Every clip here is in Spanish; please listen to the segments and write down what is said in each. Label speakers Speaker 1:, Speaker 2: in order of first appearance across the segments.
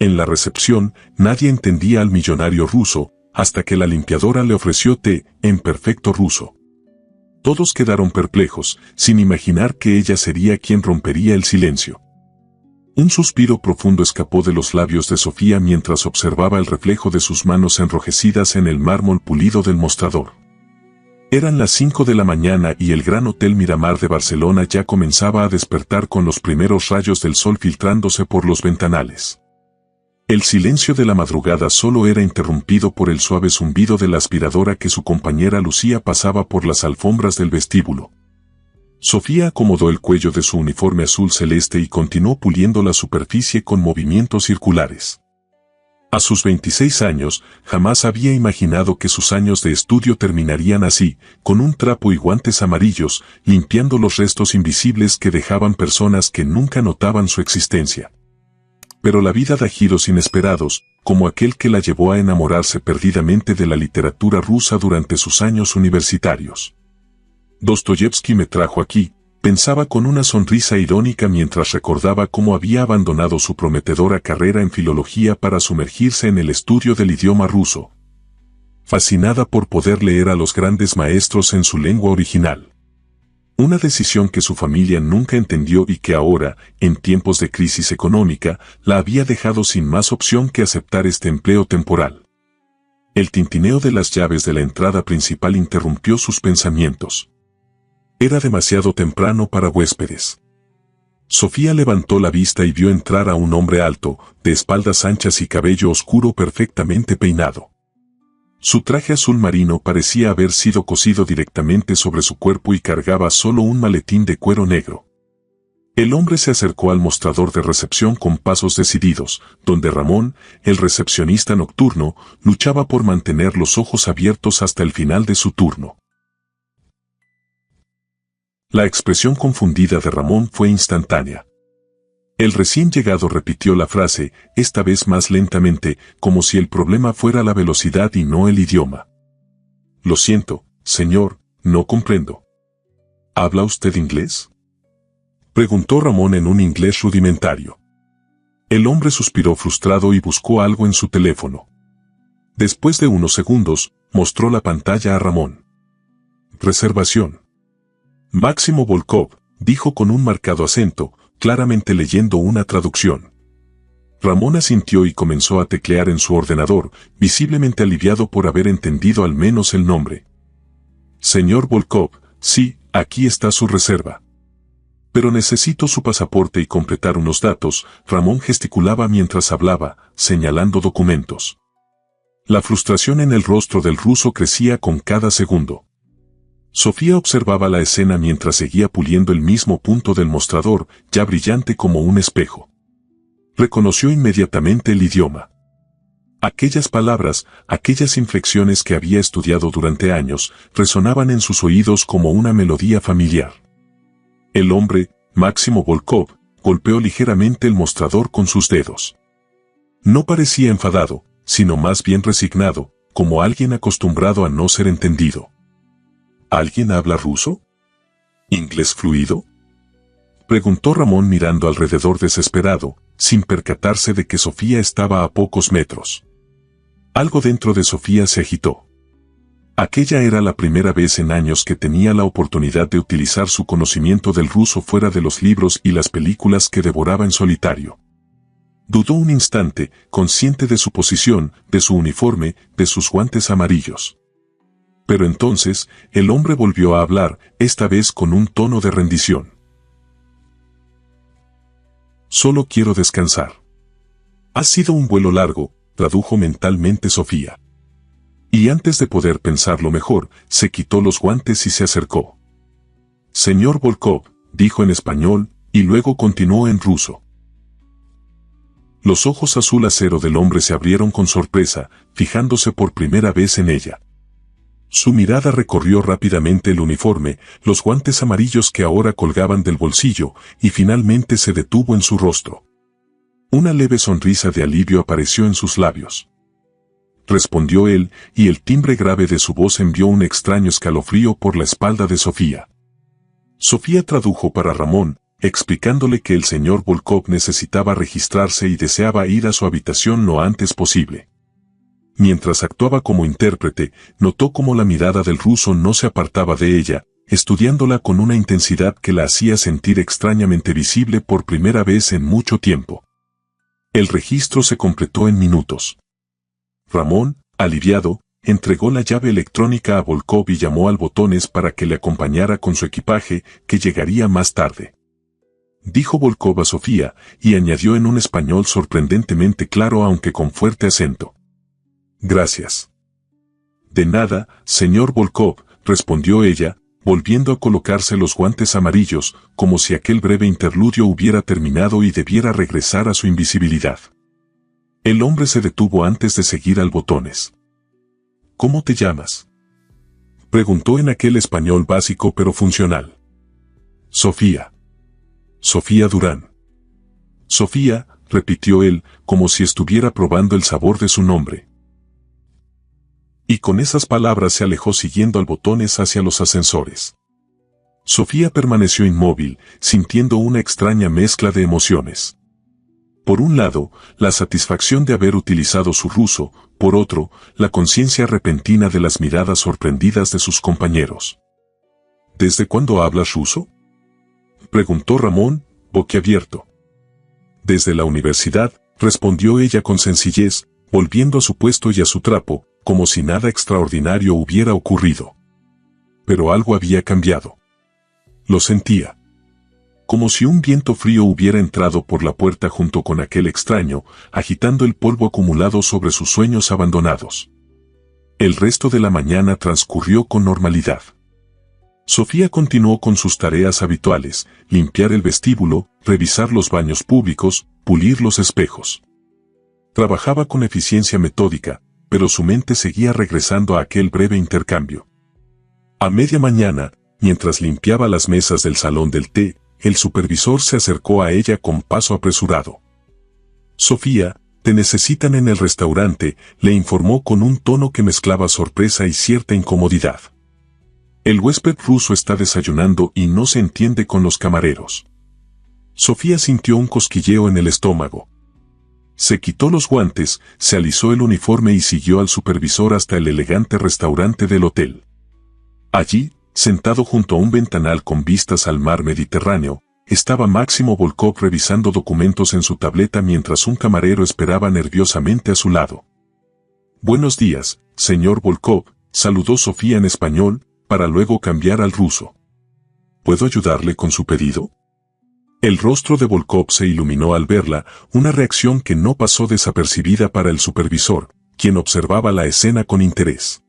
Speaker 1: En la recepción, nadie entendía al millonario ruso, hasta que la limpiadora le ofreció té en perfecto ruso. Todos quedaron perplejos, sin imaginar que ella sería quien rompería el silencio. Un suspiro profundo escapó de los labios de Sofía mientras observaba el reflejo de sus manos enrojecidas en el mármol pulido del mostrador. Eran las 5 de la mañana y el Gran Hotel Miramar de Barcelona ya comenzaba a despertar con los primeros rayos del sol filtrándose por los ventanales. El silencio de la madrugada solo era interrumpido por el suave zumbido de la aspiradora que su compañera Lucía pasaba por las alfombras del vestíbulo. Sofía acomodó el cuello de su uniforme azul celeste y continuó puliendo la superficie con movimientos circulares. A sus 26 años, jamás había imaginado que sus años de estudio terminarían así, con un trapo y guantes amarillos, limpiando los restos invisibles que dejaban personas que nunca notaban su existencia. Pero la vida da giros inesperados, como aquel que la llevó a enamorarse perdidamente de la literatura rusa durante sus años universitarios. Dostoyevski me trajo aquí, pensaba con una sonrisa irónica mientras recordaba cómo había abandonado su prometedora carrera en filología para sumergirse en el estudio del idioma ruso, fascinada por poder leer a los grandes maestros en su lengua original. Una decisión que su familia nunca entendió y que ahora, en tiempos de crisis económica, la había dejado sin más opción que aceptar este empleo temporal. El tintineo de las llaves de la entrada principal interrumpió sus pensamientos. Era demasiado temprano para huéspedes. Sofía levantó la vista y vio entrar a un hombre alto, de espaldas anchas y cabello oscuro perfectamente peinado. Su traje azul marino parecía haber sido cosido directamente sobre su cuerpo y cargaba solo un maletín de cuero negro. El hombre se acercó al mostrador de recepción con pasos decididos, donde Ramón, el recepcionista nocturno, luchaba por mantener los ojos abiertos hasta el final de su turno. La expresión confundida de Ramón fue instantánea. El recién llegado repitió la frase, esta vez más lentamente, como si el problema fuera la velocidad y no el idioma. Lo siento, señor, no comprendo. ¿Habla usted inglés?, preguntó Ramón en un inglés rudimentario. El hombre suspiró frustrado y buscó algo en su teléfono. Después de unos segundos, mostró la pantalla a Ramón. Reservación. Máximo Volkov, dijo con un marcado acento, claramente leyendo una traducción. Ramón asintió y comenzó a teclear en su ordenador, visiblemente aliviado por haber entendido al menos el nombre. Señor Volkov, sí, aquí está su reserva. Pero necesito su pasaporte y completar unos datos. Ramón gesticulaba mientras hablaba, señalando documentos. La frustración en el rostro del ruso crecía con cada segundo. Sofía observaba la escena mientras seguía puliendo el mismo punto del mostrador, ya brillante como un espejo. Reconoció inmediatamente el idioma. Aquellas palabras, aquellas inflexiones que había estudiado durante años, resonaban en sus oídos como una melodía familiar. El hombre, Máximo Volkov, golpeó ligeramente el mostrador con sus dedos. No parecía enfadado, sino más bien resignado, como alguien acostumbrado a no ser entendido. ¿Alguien habla ruso? ¿Inglés fluido?, preguntó Ramón mirando alrededor desesperado, sin percatarse de que Sofía estaba a pocos metros. Algo dentro de Sofía se agitó. Aquella era la primera vez en años que tenía la oportunidad de utilizar su conocimiento del ruso fuera de los libros y las películas que devoraba en solitario. Dudó un instante, consciente de su posición, de su uniforme, de sus guantes amarillos. Pero entonces, el hombre volvió a hablar, esta vez con un tono de rendición. Solo quiero descansar. Ha sido un vuelo largo, tradujo mentalmente Sofía. Y antes de poder pensarlo mejor, se quitó los guantes y se acercó. Señor Volkov, dijo en español, y luego continuó en ruso. Los ojos azul acero del hombre se abrieron con sorpresa, fijándose por primera vez en ella. Su mirada recorrió rápidamente el uniforme, los guantes amarillos que ahora colgaban del bolsillo, y finalmente se detuvo en su rostro. Una leve sonrisa de alivio apareció en sus labios. Respondió él, y el timbre grave de su voz envió un extraño escalofrío por la espalda de Sofía. Sofía tradujo para Ramón, explicándole que el señor Volkov necesitaba registrarse y deseaba ir a su habitación lo antes posible. Mientras actuaba como intérprete, notó cómo la mirada del ruso no se apartaba de ella, estudiándola con una intensidad que la hacía sentir extrañamente visible por primera vez en mucho tiempo. El registro se completó en minutos. Ramón, aliviado, entregó la llave electrónica a Volkov y llamó al Botones para que le acompañara con su equipaje, que llegaría más tarde. Dijo Volkov a Sofía, y añadió en un español sorprendentemente claro aunque con fuerte acento: «Gracias». «De nada, señor Volkov», respondió ella, volviendo a colocarse los guantes amarillos, como si aquel breve interludio hubiera terminado y debiera regresar a su invisibilidad. El hombre se detuvo antes de seguir al Botones. «¿Cómo te llamas?», preguntó en aquel español básico pero funcional. «Sofía». «Sofía Durán». «Sofía», repitió él, como si estuviera probando el sabor de su nombre. Y con esas palabras se alejó siguiendo al Botones hacia los ascensores. Sofía permaneció inmóvil, sintiendo una extraña mezcla de emociones. Por un lado, la satisfacción de haber utilizado su ruso, por otro, la conciencia repentina de las miradas sorprendidas de sus compañeros. «¿Desde cuándo hablas ruso?», preguntó Ramón, boquiabierto. «Desde la universidad», respondió ella con sencillez, volviendo a su puesto y a su trapo, como si nada extraordinario hubiera ocurrido. Pero algo había cambiado. Lo sentía. Como si un viento frío hubiera entrado por la puerta junto con aquel extraño, agitando el polvo acumulado sobre sus sueños abandonados. El resto de la mañana transcurrió con normalidad. Sofía continuó con sus tareas habituales: limpiar el vestíbulo, revisar los baños públicos, pulir los espejos. Trabajaba con eficiencia metódica, pero su mente seguía regresando a aquel breve intercambio. A media mañana, mientras limpiaba las mesas del salón del té, el supervisor se acercó a ella con paso apresurado. «Sofía, te necesitan en el restaurante», le informó con un tono que mezclaba sorpresa y cierta incomodidad. «El huésped ruso está desayunando y no se entiende con los camareros». Sofía sintió un cosquilleo en el estómago. Se quitó los guantes, se alisó el uniforme y siguió al supervisor hasta el elegante restaurante del hotel. Allí, sentado junto a un ventanal con vistas al mar Mediterráneo, estaba Máximo Volkov revisando documentos en su tableta mientras un camarero esperaba nerviosamente a su lado. «Buenos días, señor Volkov», saludó Sofía en español, para luego cambiar al ruso. «¿Puedo ayudarle con su pedido?». El rostro de Volkov se iluminó al verla, una reacción que no pasó desapercibida para el supervisor, quien observaba la escena con interés.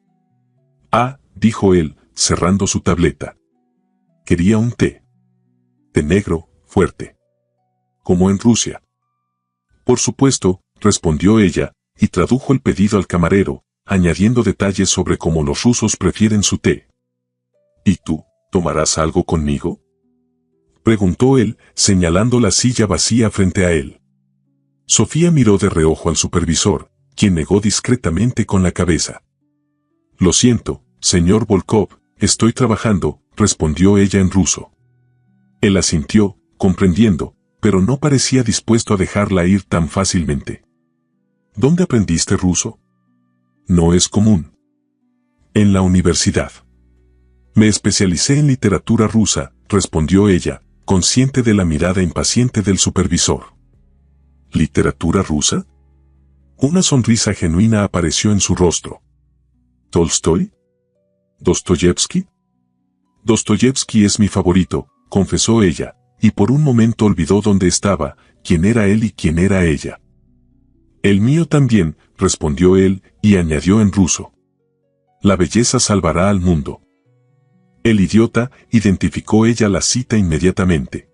Speaker 1: «Ah», dijo él, cerrando su tableta. «Quería un té. Té negro, fuerte. Como en Rusia». «Por supuesto», respondió ella, y tradujo el pedido al camarero, añadiendo detalles sobre cómo los rusos prefieren su té. «¿Y tú, tomarás algo conmigo?», preguntó él, señalando la silla vacía frente a él. Sofía miró de reojo al supervisor, quien negó discretamente con la cabeza. «Lo siento, señor Volkov, estoy trabajando», respondió ella en ruso. Él asintió, comprendiendo, pero no parecía dispuesto a dejarla ir tan fácilmente. «¿Dónde aprendiste ruso?». «No es común». «En la universidad». «Me especialicé en literatura rusa», respondió ella, consciente de la mirada impaciente del supervisor. «¿Literatura rusa?». Una sonrisa genuina apareció en su rostro. «¿Tolstoy? ¿Dostoyevsky?». «Dostoyevsky es mi favorito», confesó ella, y por un momento olvidó dónde estaba, quién era él y quién era ella. «El mío también», respondió él, y añadió en ruso. «La belleza salvará al mundo». «El idiota», identificó ella la cita inmediatamente.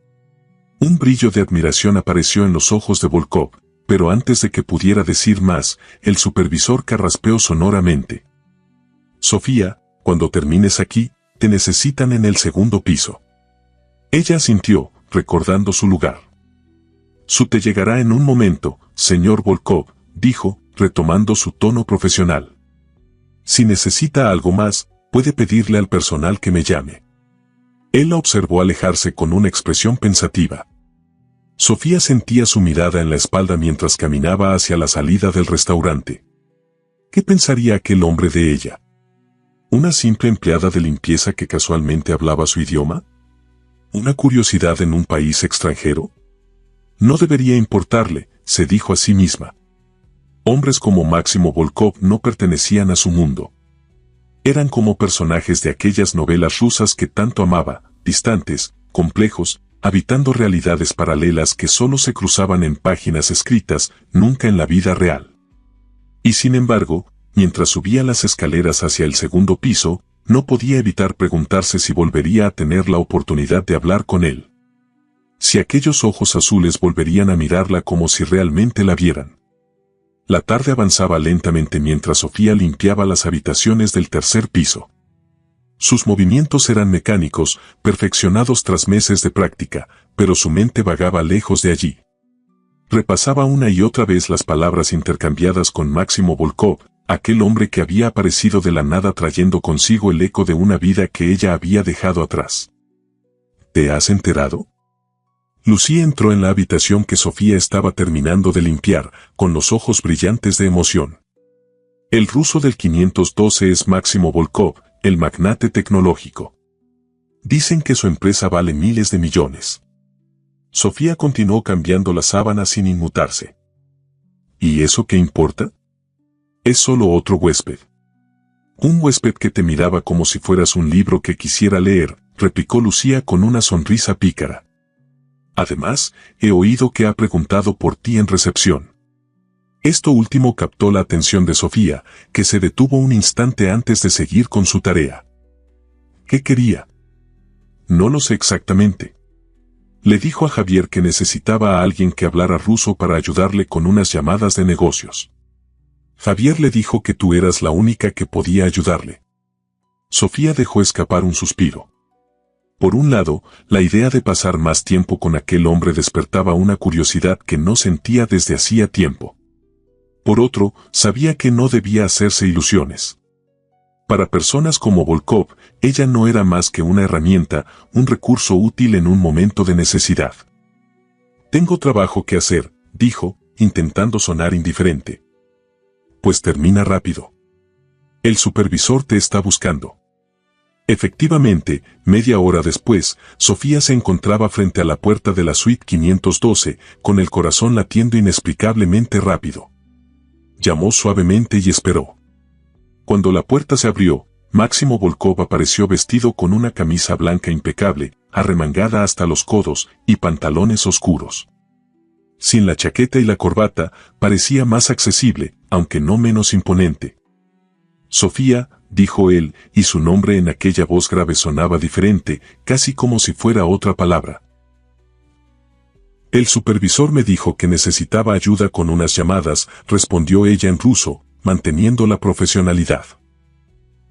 Speaker 1: Un brillo de admiración apareció en los ojos de Volkov, pero antes de que pudiera decir más, el supervisor carraspeó sonoramente. «Sofía, cuando termines aquí, te necesitan en el segundo piso». Ella asintió, recordando su lugar. «Su té llegará en un momento, señor Volkov», dijo, retomando su tono profesional. «Si necesita algo más, puede pedirle al personal que me llame». Él la observó alejarse con una expresión pensativa. Sofía sentía su mirada en la espalda mientras caminaba hacia la salida del restaurante. ¿Qué pensaría aquel hombre de ella? ¿Una simple empleada de limpieza que casualmente hablaba su idioma? ¿Una curiosidad en un país extranjero? No debería importarle, se dijo a sí misma. Hombres como Máximo Volkov no pertenecían a su mundo. Eran como personajes de aquellas novelas rusas que tanto amaba, distantes, complejos, habitando realidades paralelas que solo se cruzaban en páginas escritas, nunca en la vida real. Y sin embargo, mientras subía las escaleras hacia el segundo piso, no podía evitar preguntarse si volvería a tener la oportunidad de hablar con él. Si aquellos ojos azules volverían a mirarla como si realmente la vieran. La tarde avanzaba lentamente mientras Sofía limpiaba las habitaciones del tercer piso. Sus movimientos eran mecánicos, perfeccionados tras meses de práctica, pero su mente vagaba lejos de allí. Repasaba una y otra vez las palabras intercambiadas con Máximo Volkov, aquel hombre que había aparecido de la nada trayendo consigo el eco de una vida que ella había dejado atrás. ¿Te has enterado? Lucía entró en la habitación que Sofía estaba terminando de limpiar, con los ojos brillantes de emoción. El ruso del 512 es Máximo Volkov, el magnate tecnológico. Dicen que su empresa vale miles de millones. Sofía continuó cambiando la sábana sin inmutarse. ¿Y eso qué importa? Es solo otro huésped. Un huésped que te miraba como si fueras un libro que quisiera leer, replicó Lucía con una sonrisa pícara. Además, he oído que ha preguntado por ti en recepción. Esto último captó la atención de Sofía, que se detuvo un instante antes de seguir con su tarea. ¿Qué quería? No lo sé exactamente. Le dijo a Javier que necesitaba a alguien que hablara ruso para ayudarle con unas llamadas de negocios. Javier le dijo que tú eras la única que podía ayudarle. Sofía dejó escapar un suspiro. Por un lado, la idea de pasar más tiempo con aquel hombre despertaba una curiosidad que no sentía desde hacía tiempo. Por otro, sabía que no debía hacerse ilusiones. Para personas como Volkov, ella no era más que una herramienta, un recurso útil en un momento de necesidad. Tengo trabajo que hacer, dijo, intentando sonar indiferente. Pues termina rápido. El supervisor te está buscando. Efectivamente, media hora después, Sofía se encontraba frente a la puerta de la suite 512, con el corazón latiendo inexplicablemente rápido. Llamó suavemente y esperó. Cuando la puerta se abrió, Máximo Volkov apareció vestido con una camisa blanca impecable, arremangada hasta los codos, y pantalones oscuros. Sin la chaqueta y la corbata, parecía más accesible, aunque no menos imponente. Sofía, dijo él, y su nombre en aquella voz grave sonaba diferente, casi como si fuera otra palabra. El supervisor me dijo que necesitaba ayuda con unas llamadas, respondió ella en ruso, manteniendo la profesionalidad.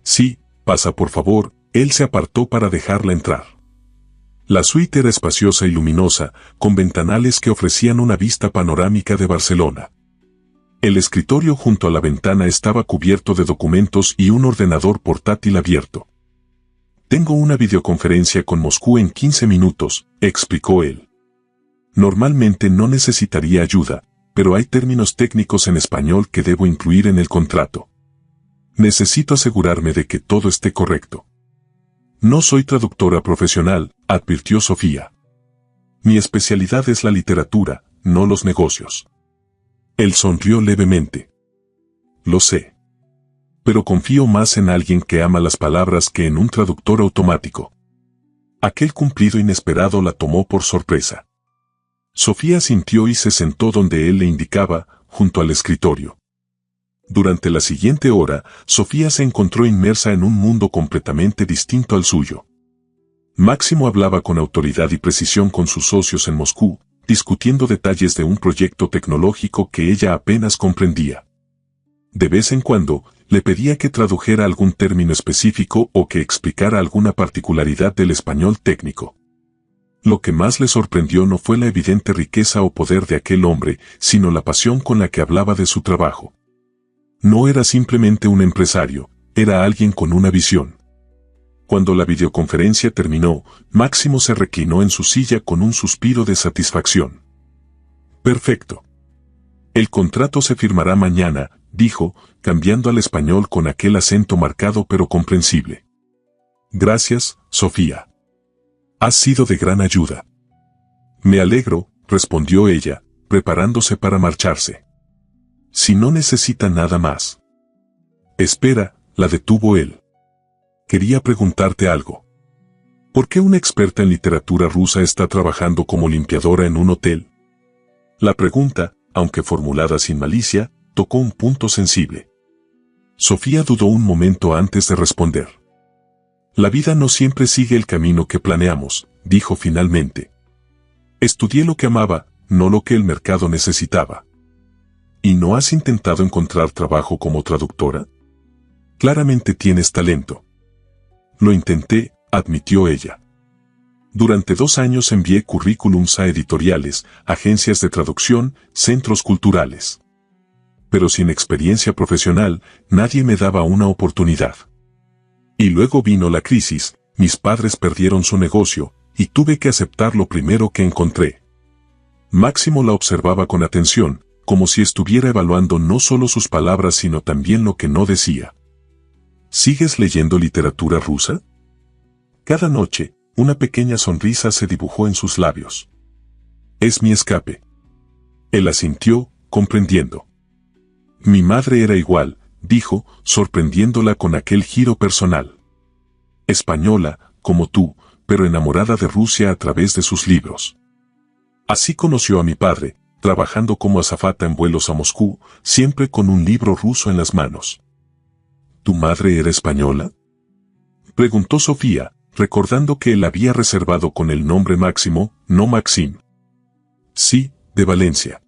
Speaker 1: Sí, pasa por favor, él se apartó para dejarla entrar. La suite era espaciosa y luminosa, con ventanales que ofrecían una vista panorámica de Barcelona. El escritorio junto a la ventana estaba cubierto de documentos y un ordenador portátil abierto. Tengo una videoconferencia con Moscú en 15 minutos, explicó él. Normalmente no necesitaría ayuda, pero hay términos técnicos en español que debo incluir en el contrato. Necesito asegurarme de que todo esté correcto. No soy traductora profesional, advirtió Sofía. Mi especialidad es la literatura, no los negocios. Él sonrió levemente. Lo sé. Pero confío más en alguien que ama las palabras que en un traductor automático. Aquel cumplido inesperado la tomó por sorpresa. Sofía sintió y se sentó donde él le indicaba, junto al escritorio. Durante la siguiente hora, Sofía se encontró inmersa en un mundo completamente distinto al suyo. Máximo hablaba con autoridad y precisión con sus socios en Moscú, discutiendo detalles de un proyecto tecnológico que ella apenas comprendía. De vez en cuando, le pedía que tradujera algún término específico o que explicara alguna particularidad del español técnico. Lo que más le sorprendió no fue la evidente riqueza o poder de aquel hombre, sino la pasión con la que hablaba de su trabajo. No era simplemente un empresario, era alguien con una visión. Cuando la videoconferencia terminó, Máximo se reclinó en su silla con un suspiro de satisfacción. Perfecto. El contrato se firmará mañana, dijo, cambiando al español con aquel acento marcado pero comprensible. Gracias, Sofía. Has sido de gran ayuda. Me alegro, respondió ella, preparándose para marcharse. Si no necesita nada más. Espera, la detuvo él. Quería preguntarte algo. ¿Por qué una experta en literatura rusa está trabajando como limpiadora en un hotel? La pregunta, aunque formulada sin malicia, tocó un punto sensible. Sofía dudó un momento antes de responder. La vida no siempre sigue el camino que planeamos, dijo finalmente. Estudié lo que amaba, no lo que el mercado necesitaba. ¿Y no has intentado encontrar trabajo como traductora? Claramente tienes talento. Lo intenté, admitió ella. Durante 2 años envié currículums a editoriales, agencias de traducción, centros culturales. Pero sin experiencia profesional, nadie me daba una oportunidad. Y luego vino la crisis, mis padres perdieron su negocio, y tuve que aceptar lo primero que encontré. Máximo la observaba con atención, como si estuviera evaluando no solo sus palabras sino también lo que no decía. ¿Sigues leyendo literatura rusa? Cada noche, una pequeña sonrisa se dibujó en sus labios. Es mi escape. Él asintió, comprendiendo. Mi madre era igual, dijo, sorprendiéndola con aquel giro personal. Española, como tú, pero enamorada de Rusia a través de sus libros. Así conoció a mi padre, trabajando como azafata en vuelos a Moscú, siempre con un libro ruso en las manos. ¿Tu madre era española? Preguntó Sofía, recordando que él había reservado con el nombre Máximo, no Maxim. Sí, de Valencia.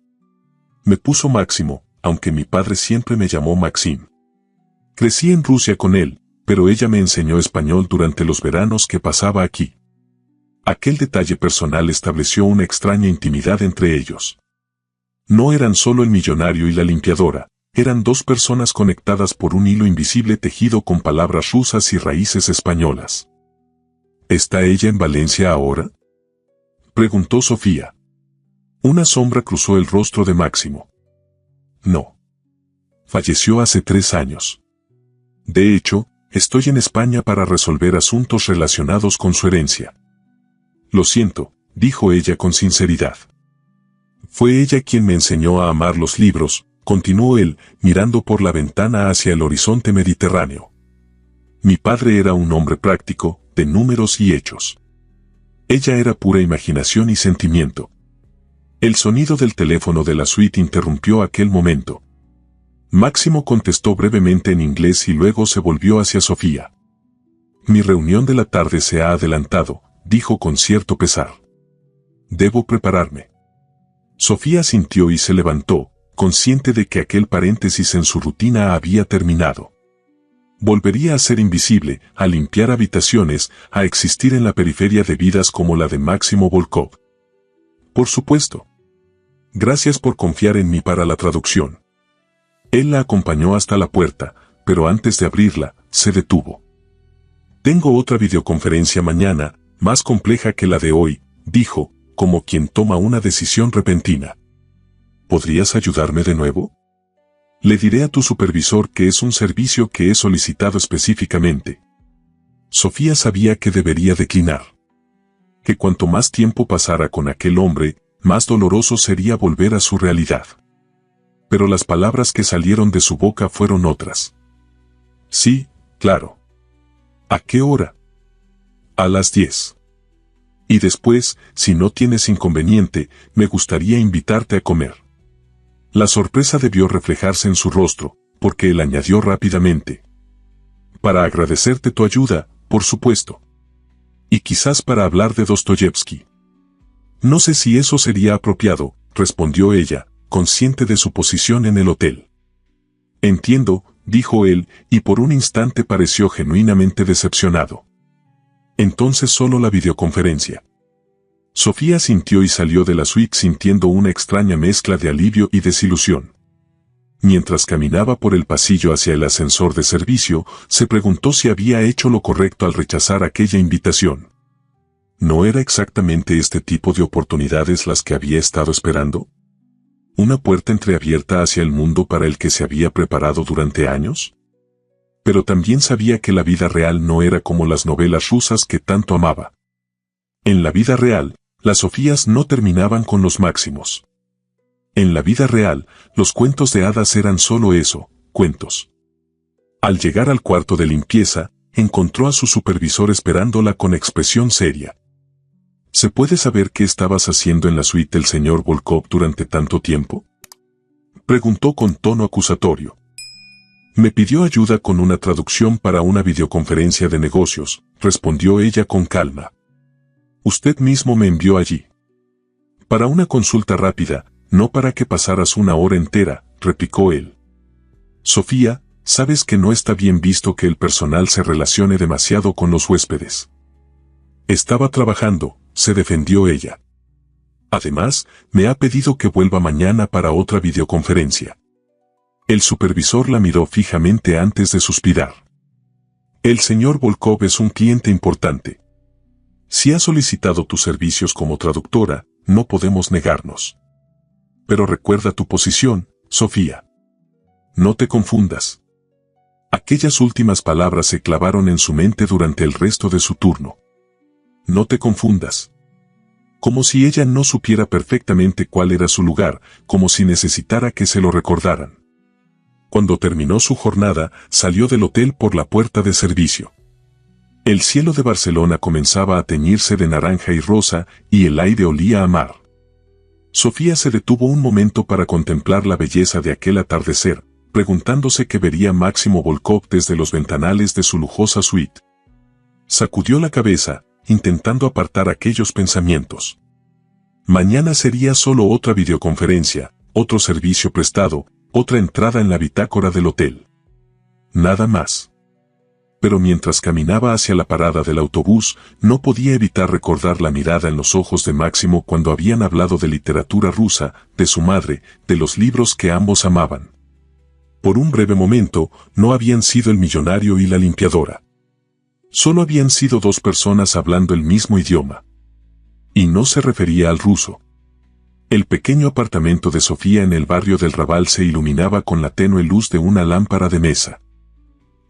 Speaker 1: Me puso Máximo, aunque mi padre siempre me llamó Maxim. Crecí en Rusia con él, pero ella me enseñó español durante los veranos que pasaba aquí. Aquel detalle personal estableció una extraña intimidad entre ellos. No eran solo el millonario y la limpiadora, eran 2 personas conectadas por un hilo invisible tejido con palabras rusas y raíces españolas. ¿Está ella en Valencia ahora? Preguntó Sofía. Una sombra cruzó el rostro de Máximo. No. Falleció hace 3 años. De hecho, estoy en España para resolver asuntos relacionados con su herencia. Lo siento, dijo ella con sinceridad. Fue ella quien me enseñó a amar los libros, continuó él, mirando por la ventana hacia el horizonte mediterráneo. Mi padre era un hombre práctico, de números y hechos. Ella era pura imaginación y sentimiento. El sonido del teléfono de la suite interrumpió aquel momento. Máximo contestó brevemente en inglés y luego se volvió hacia Sofía. Mi reunión de la tarde se ha adelantado, dijo con cierto pesar. Debo prepararme. Sofía asintió y se levantó, consciente de que aquel paréntesis en su rutina había terminado. Volvería a ser invisible, a limpiar habitaciones, a existir en la periferia de vidas como la de Máximo Volkov. Por supuesto. Gracias por confiar en mí para la traducción. Él la acompañó hasta la puerta, pero antes de abrirla, se detuvo. Tengo otra videoconferencia mañana, más compleja que la de hoy, dijo, como quien toma una decisión repentina. ¿Podrías ayudarme de nuevo? Le diré a tu supervisor que es un servicio que he solicitado específicamente. Sofía sabía que debería declinar. Que cuanto más tiempo pasara con aquel hombre, más doloroso sería volver a su realidad. Pero las palabras que salieron de su boca fueron otras. Sí, claro. ¿A qué hora? A las 10. Y después, si no tienes inconveniente, me gustaría invitarte a comer. La sorpresa debió reflejarse en su rostro, porque él añadió rápidamente. Para agradecerte tu ayuda, por supuesto. Y quizás para hablar de Dostoyevski. No sé si eso sería apropiado, respondió ella, consciente de su posición en el hotel. Entiendo, dijo él, y por un instante pareció genuinamente decepcionado. Entonces solo la videoconferencia. Sofía sintió y salió de la suite sintiendo una extraña mezcla de alivio y desilusión. Mientras caminaba por el pasillo hacia el ascensor de servicio, se preguntó si había hecho lo correcto al rechazar aquella invitación. ¿No era exactamente este tipo de oportunidades las que había estado esperando? ¿Una puerta entreabierta hacia el mundo para el que se había preparado durante años? Pero también sabía que la vida real no era como las novelas rusas que tanto amaba. En la vida real, las Sofías no terminaban con los Máximos. En la vida real, los cuentos de hadas eran solo eso, cuentos. Al llegar al cuarto de limpieza, encontró a su supervisor esperándola con expresión seria. ¿Se puede saber qué estabas haciendo en la suite del señor Volkov durante tanto tiempo?, preguntó con tono acusatorio. Me pidió ayuda con una traducción para una videoconferencia de negocios, respondió ella con calma. Usted mismo me envió allí. Para una consulta rápida, no para que pasaras una hora entera, replicó él. Sofía, sabes que no está bien visto que el personal se relacione demasiado con los huéspedes. Estaba trabajando, se defendió ella. Además, me ha pedido que vuelva mañana para otra videoconferencia. El supervisor la miró fijamente antes de suspirar. El señor Volkov es un cliente importante. Si ha solicitado tus servicios como traductora, no podemos negarnos. Pero recuerda tu posición, Sofía. No te confundas. Aquellas últimas palabras se clavaron en su mente durante el resto de su turno. No te confundas. Como si ella no supiera perfectamente cuál era su lugar, como si necesitara que se lo recordaran. Cuando terminó su jornada, salió del hotel por la puerta de servicio. El cielo de Barcelona comenzaba a teñirse de naranja y rosa, y el aire olía a mar. Sofía se detuvo un momento para contemplar la belleza de aquel atardecer, preguntándose qué vería Máximo Volkov desde los ventanales de su lujosa suite. Sacudió la cabeza, intentando apartar aquellos pensamientos. Mañana sería solo otra videoconferencia, otro servicio prestado, otra entrada en la bitácora del hotel. Nada más. Pero mientras caminaba hacia la parada del autobús, no podía evitar recordar la mirada en los ojos de Máximo cuando habían hablado de literatura rusa, de su madre, de los libros que ambos amaban. Por un breve momento, no habían sido el millonario y la limpiadora. Solo habían sido dos personas hablando el mismo idioma. Y no se refería al ruso. El pequeño apartamento de Sofía en el barrio del Raval se iluminaba con la tenue luz de una lámpara de mesa.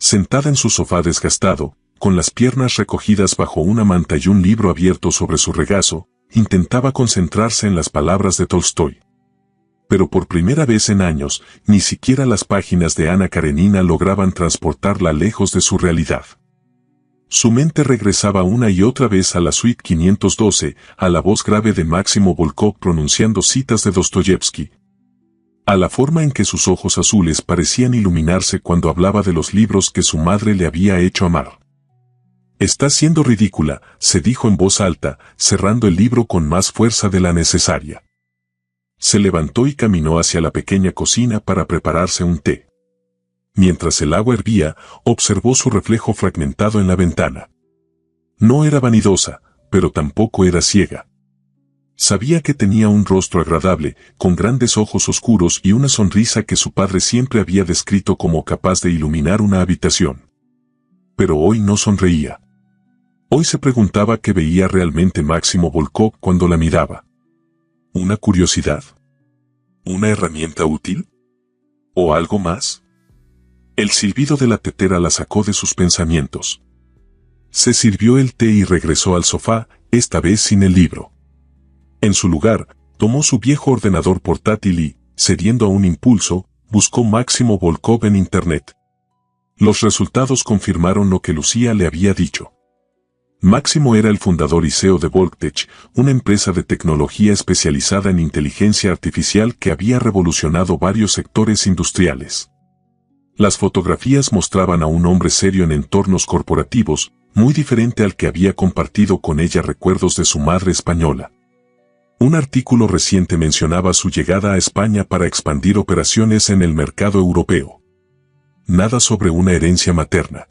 Speaker 1: Sentada en su sofá desgastado, con las piernas recogidas bajo una manta y un libro abierto sobre su regazo, intentaba concentrarse en las palabras de Tolstói. Pero por primera vez en años, ni siquiera las páginas de Ana Karenina lograban transportarla lejos de su realidad. Su mente regresaba una y otra vez a la suite 512, a la voz grave de Máximo Volkov pronunciando citas de Dostoyevsky, a la forma en que sus ojos azules parecían iluminarse cuando hablaba de los libros que su madre le había hecho amar. «Estás siendo ridícula», se dijo en voz alta, cerrando el libro con más fuerza de la necesaria. Se levantó y caminó hacia la pequeña cocina para prepararse un té. Mientras el agua hervía, observó su reflejo fragmentado en la ventana. No era vanidosa, pero tampoco era ciega. Sabía que tenía un rostro agradable, con grandes ojos oscuros y una sonrisa que su padre siempre había descrito como capaz de iluminar una habitación. Pero hoy no sonreía. Hoy se preguntaba qué veía realmente Máximo Volkov cuando la miraba. ¿Una curiosidad? ¿Una herramienta útil? ¿O algo más? El silbido de la tetera la sacó de sus pensamientos. Se sirvió el té y regresó al sofá, esta vez sin el libro. En su lugar, tomó su viejo ordenador portátil y, cediendo a un impulso, buscó Máximo Volkov en Internet. Los resultados confirmaron lo que Lucía le había dicho. Máximo era el fundador y CEO de Volktech, una empresa de tecnología especializada en inteligencia artificial que había revolucionado varios sectores industriales. Las fotografías mostraban a un hombre serio en entornos corporativos, muy diferente al que había compartido con ella recuerdos de su madre española. Un artículo reciente mencionaba su llegada a España para expandir operaciones en el mercado europeo. Nada sobre una herencia materna.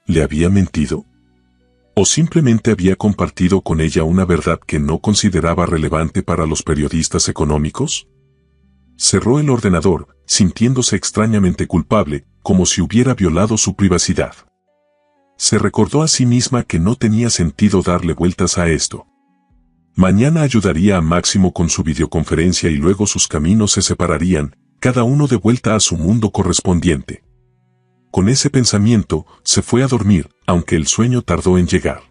Speaker 1: ¿Le había mentido? ¿O simplemente había compartido con ella una verdad que no consideraba relevante para los periodistas económicos? Cerró el ordenador, sintiéndose extrañamente culpable, como si hubiera violado su privacidad. Se recordó a sí misma que no tenía sentido darle vueltas a esto. Mañana ayudaría a Máximo con su videoconferencia y luego sus caminos se separarían, cada uno de vuelta a su mundo correspondiente. Con ese pensamiento, se fue a dormir, aunque el sueño tardó en llegar.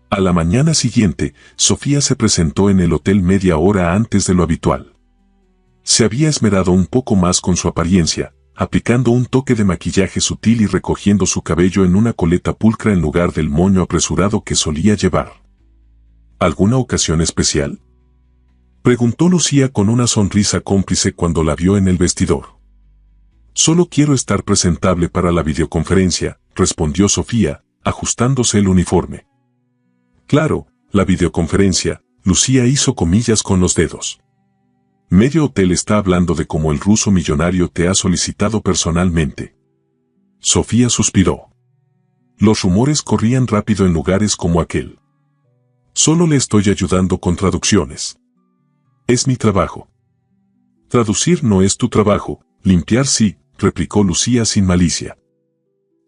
Speaker 1: A la mañana siguiente, Sofía se presentó en el hotel media hora antes de lo habitual. Se había esmerado un poco más con su apariencia, aplicando un toque de maquillaje sutil y recogiendo su cabello en una coleta pulcra en lugar del moño apresurado que solía llevar. ¿Alguna ocasión especial?, preguntó Lucía con una sonrisa cómplice cuando la vio en el vestidor. Solo quiero estar presentable para la videoconferencia, respondió Sofía, ajustándose el uniforme. Claro, la videoconferencia, Lucía hizo comillas con los dedos. Medio hotel está hablando de cómo el ruso millonario te ha solicitado personalmente. Sofía suspiró. Los rumores corrían rápido en lugares como aquel. Solo le estoy ayudando con traducciones. Es mi trabajo. Traducir no es tu trabajo, limpiar sí, replicó Lucía sin malicia.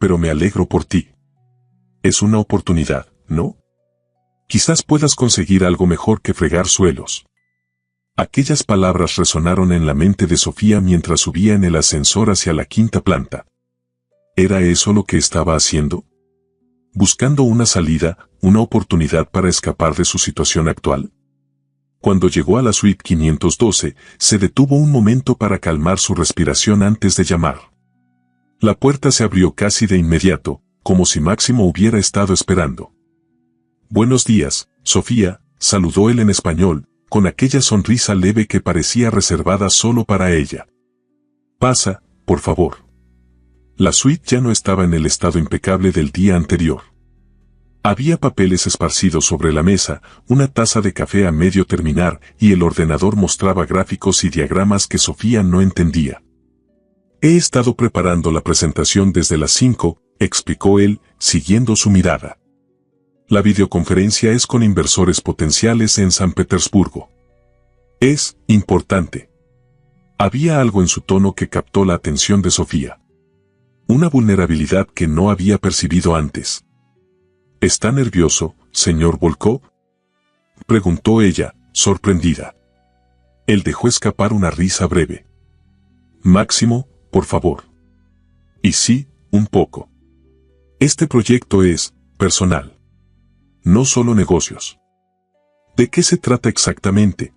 Speaker 1: Pero me alegro por ti. Es una oportunidad, ¿no? Quizás puedas conseguir algo mejor que fregar suelos. Aquellas palabras resonaron en la mente de Sofía mientras subía en el ascensor hacia la quinta planta. ¿Era eso lo que estaba haciendo? Buscando una salida, una oportunidad para escapar de su situación actual. Cuando llegó a la suite 512, se detuvo un momento para calmar su respiración antes de llamar. La puerta se abrió casi de inmediato, como si Máximo hubiera estado esperando. Buenos días, Sofía, saludó él en español, con aquella sonrisa leve que parecía reservada solo para ella. Pasa, por favor. La suite ya no estaba en el estado impecable del día anterior. Había papeles esparcidos sobre la mesa, una taza de café a medio terminar y el ordenador mostraba gráficos y diagramas que Sofía no entendía. He estado preparando la presentación desde las 5, explicó él, siguiendo su mirada. La videoconferencia es con inversores potenciales en San Petersburgo. Es importante. Había algo en su tono que captó la atención de Sofía. Una vulnerabilidad que no había percibido antes. ¿Está nervioso, señor Volkov?, preguntó ella, sorprendida. Él dejó escapar una risa breve. Máximo, por favor. Y sí, un poco. Este proyecto es personal. No solo negocios. ¿De qué se trata exactamente?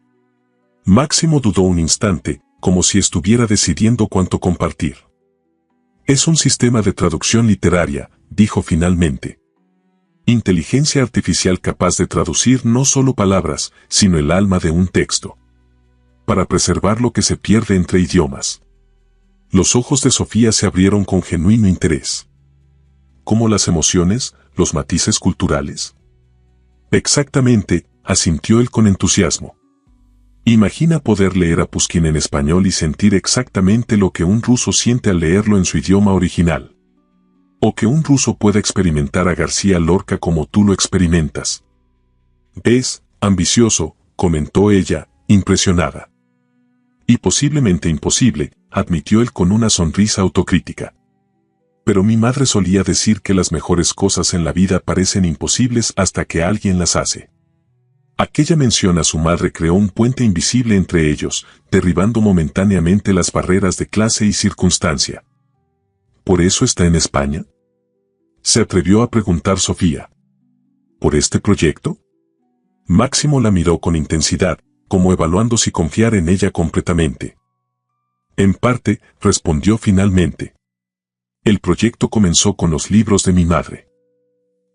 Speaker 1: Máximo dudó un instante, como si estuviera decidiendo cuánto compartir. Es un sistema de traducción literaria, dijo finalmente. Inteligencia artificial capaz de traducir no solo palabras, sino el alma de un texto. Para preservar lo que se pierde entre idiomas. Los ojos de Sofía se abrieron con genuino interés. ¿Cómo las emociones, los matices culturales? Exactamente, asintió él con entusiasmo. Imagina poder leer a Pushkin en español y sentir exactamente lo que un ruso siente al leerlo en su idioma original. O que un ruso pueda experimentar a García Lorca como tú lo experimentas. Es ambicioso, comentó ella, impresionada. Y posiblemente imposible, admitió él con una sonrisa autocrítica. Pero mi madre solía decir que las mejores cosas en la vida parecen imposibles hasta que alguien las hace. Aquella mención a su madre creó un puente invisible entre ellos, derribando momentáneamente las barreras de clase y circunstancia. ¿Por eso está en España?, se atrevió a preguntar Sofía. ¿Por este proyecto? Máximo la miró con intensidad, como evaluando si confiar en ella completamente. En parte, respondió finalmente. El proyecto comenzó con los libros de mi madre.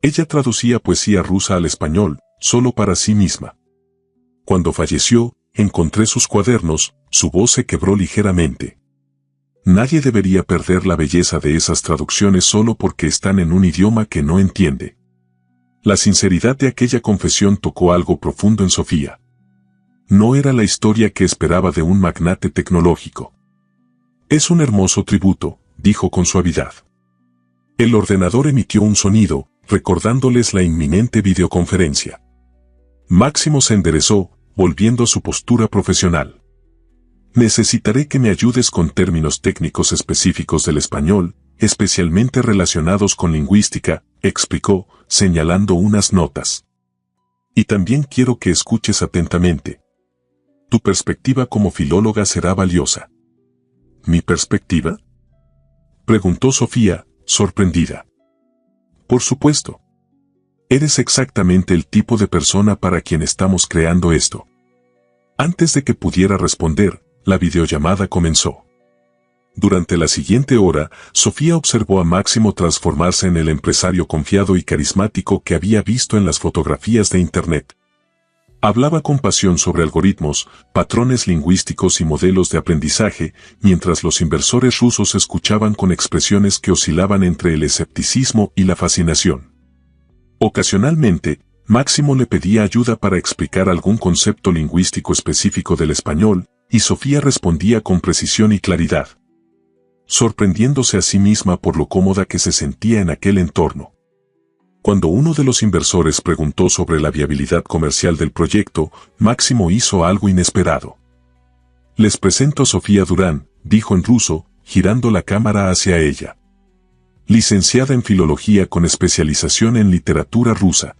Speaker 1: Ella traducía poesía rusa al español, solo para sí misma. Cuando falleció, encontré sus cuadernos, su voz se quebró ligeramente. Nadie debería perder la belleza de esas traducciones solo porque están en un idioma que no entiende. La sinceridad de aquella confesión tocó algo profundo en Sofía. No era la historia que esperaba de un magnate tecnológico. Es un hermoso tributo, dijo con suavidad. El ordenador emitió un sonido, recordándoles la inminente videoconferencia. Máximo se enderezó, volviendo a su postura profesional. Necesitaré que me ayudes con términos técnicos específicos del español, especialmente relacionados con lingüística, explicó, señalando unas notas. Y también quiero que escuches atentamente. Tu perspectiva como filóloga será valiosa. ¿Mi perspectiva?, preguntó Sofía, sorprendida. Por supuesto. Eres exactamente el tipo de persona para quien estamos creando esto. Antes de que pudiera responder, la videollamada comenzó. Durante la siguiente hora, Sofía observó a Máximo transformarse en el empresario confiado y carismático que había visto en las fotografías de Internet. Hablaba con pasión sobre algoritmos, patrones lingüísticos y modelos de aprendizaje, mientras los inversores rusos escuchaban con expresiones que oscilaban entre el escepticismo y la fascinación. Ocasionalmente, Máximo le pedía ayuda para explicar algún concepto lingüístico específico del español, y Sofía respondía con precisión y claridad, sorprendiéndose a sí misma por lo cómoda que se sentía en aquel entorno. Cuando uno de los inversores preguntó sobre la viabilidad comercial del proyecto, Máximo hizo algo inesperado. Les presento a Sofía Durán, dijo en ruso, girando la cámara hacia ella. Licenciada en Filología con especialización en literatura rusa.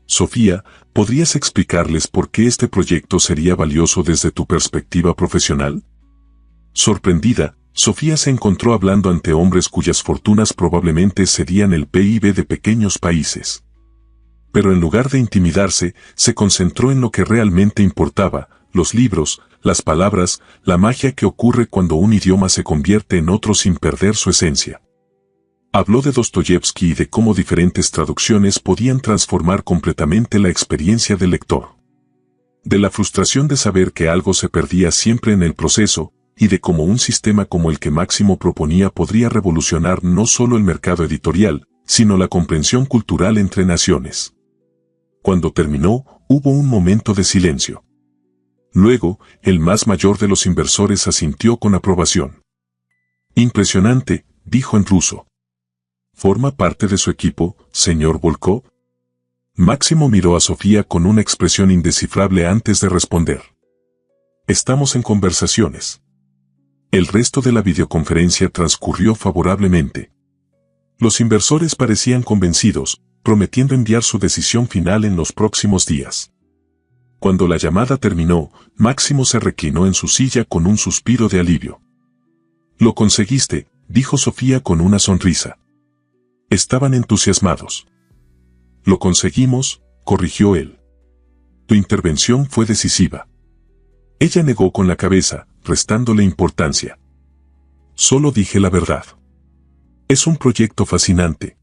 Speaker 1: Sofía, ¿podrías explicarles por qué este proyecto sería valioso desde tu perspectiva profesional? Sorprendida, Sofía se encontró hablando ante hombres cuyas fortunas probablemente excedían el PIB de pequeños países. Pero en lugar de intimidarse, se concentró en lo que realmente importaba, los libros, las palabras, la magia que ocurre cuando un idioma se convierte en otro sin perder su esencia. Habló de Dostoyevski y de cómo diferentes traducciones podían transformar completamente la experiencia del lector. De la frustración de saber que algo se perdía siempre en el proceso, y de cómo un sistema como el que Máximo proponía podría revolucionar no solo el mercado editorial, sino la comprensión cultural entre naciones. Cuando terminó, hubo un momento de silencio. Luego, el más mayor de los inversores asintió con aprobación. Impresionante, dijo en ruso. ¿Forma parte de su equipo, señor Volkov? Máximo miró a Sofía con una expresión indescifrable antes de responder. Estamos en conversaciones. El resto de la videoconferencia transcurrió favorablemente. Los inversores parecían convencidos, prometiendo enviar su decisión final en los próximos días. Cuando la llamada terminó, Máximo se reclinó en su silla con un suspiro de alivio. Lo conseguiste, dijo Sofía con una sonrisa. Estaban entusiasmados. Lo conseguimos, corrigió él. Tu intervención fue decisiva. Ella negó con la cabeza, restándole importancia. Solo dije la verdad. Es un proyecto fascinante.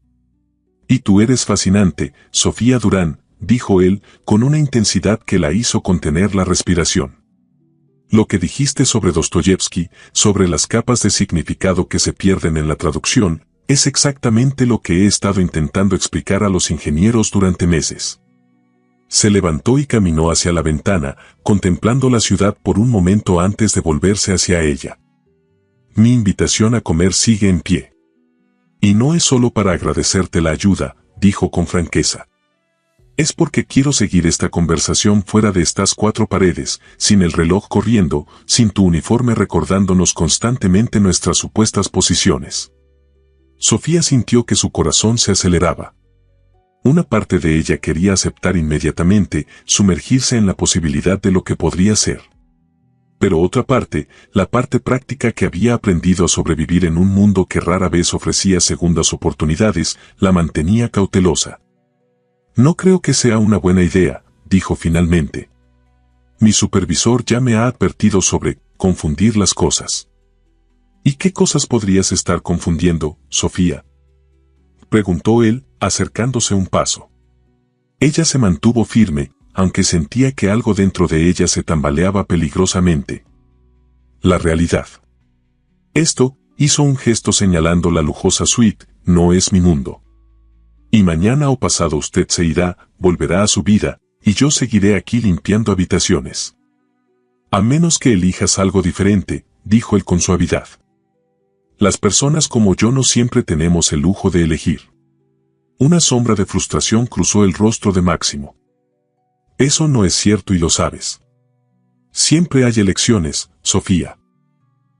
Speaker 1: Y tú eres fascinante, Sofía Durán, dijo él, con una intensidad que la hizo contener la respiración. Lo que dijiste sobre Dostoyevski, sobre las capas de significado que se pierden en la traducción, es exactamente lo que he estado intentando explicar a los ingenieros durante meses. Se levantó y caminó hacia la ventana, contemplando la ciudad por un momento antes de volverse hacia ella. Mi invitación a comer sigue en pie. Y no es solo para agradecerte la ayuda, dijo con franqueza. Es porque quiero seguir esta conversación fuera de estas cuatro paredes, sin el reloj corriendo, sin tu uniforme recordándonos constantemente nuestras supuestas posiciones. Sofía sintió que su corazón se aceleraba. Una parte de ella quería aceptar inmediatamente, sumergirse en la posibilidad de lo que podría ser. Pero otra parte, la parte práctica que había aprendido a sobrevivir en un mundo que rara vez ofrecía segundas oportunidades, la mantenía cautelosa. No creo que sea una buena idea, dijo finalmente. Mi supervisor ya me ha advertido sobre confundir las cosas. ¿Y qué cosas podrías estar confundiendo, Sofía?, preguntó él, acercándose un paso. Ella se mantuvo firme, aunque sentía que algo dentro de ella se tambaleaba peligrosamente. La realidad. Esto, hizo un gesto señalando la lujosa suite, no es mi mundo. Y mañana o pasado usted se irá, volverá a su vida, y yo seguiré aquí limpiando habitaciones. A menos que elijas algo diferente, dijo él con suavidad. Las personas como yo no siempre tenemos el lujo de elegir. Una sombra de frustración cruzó el rostro de Máximo. Eso no es cierto y lo sabes. Siempre hay elecciones, Sofía.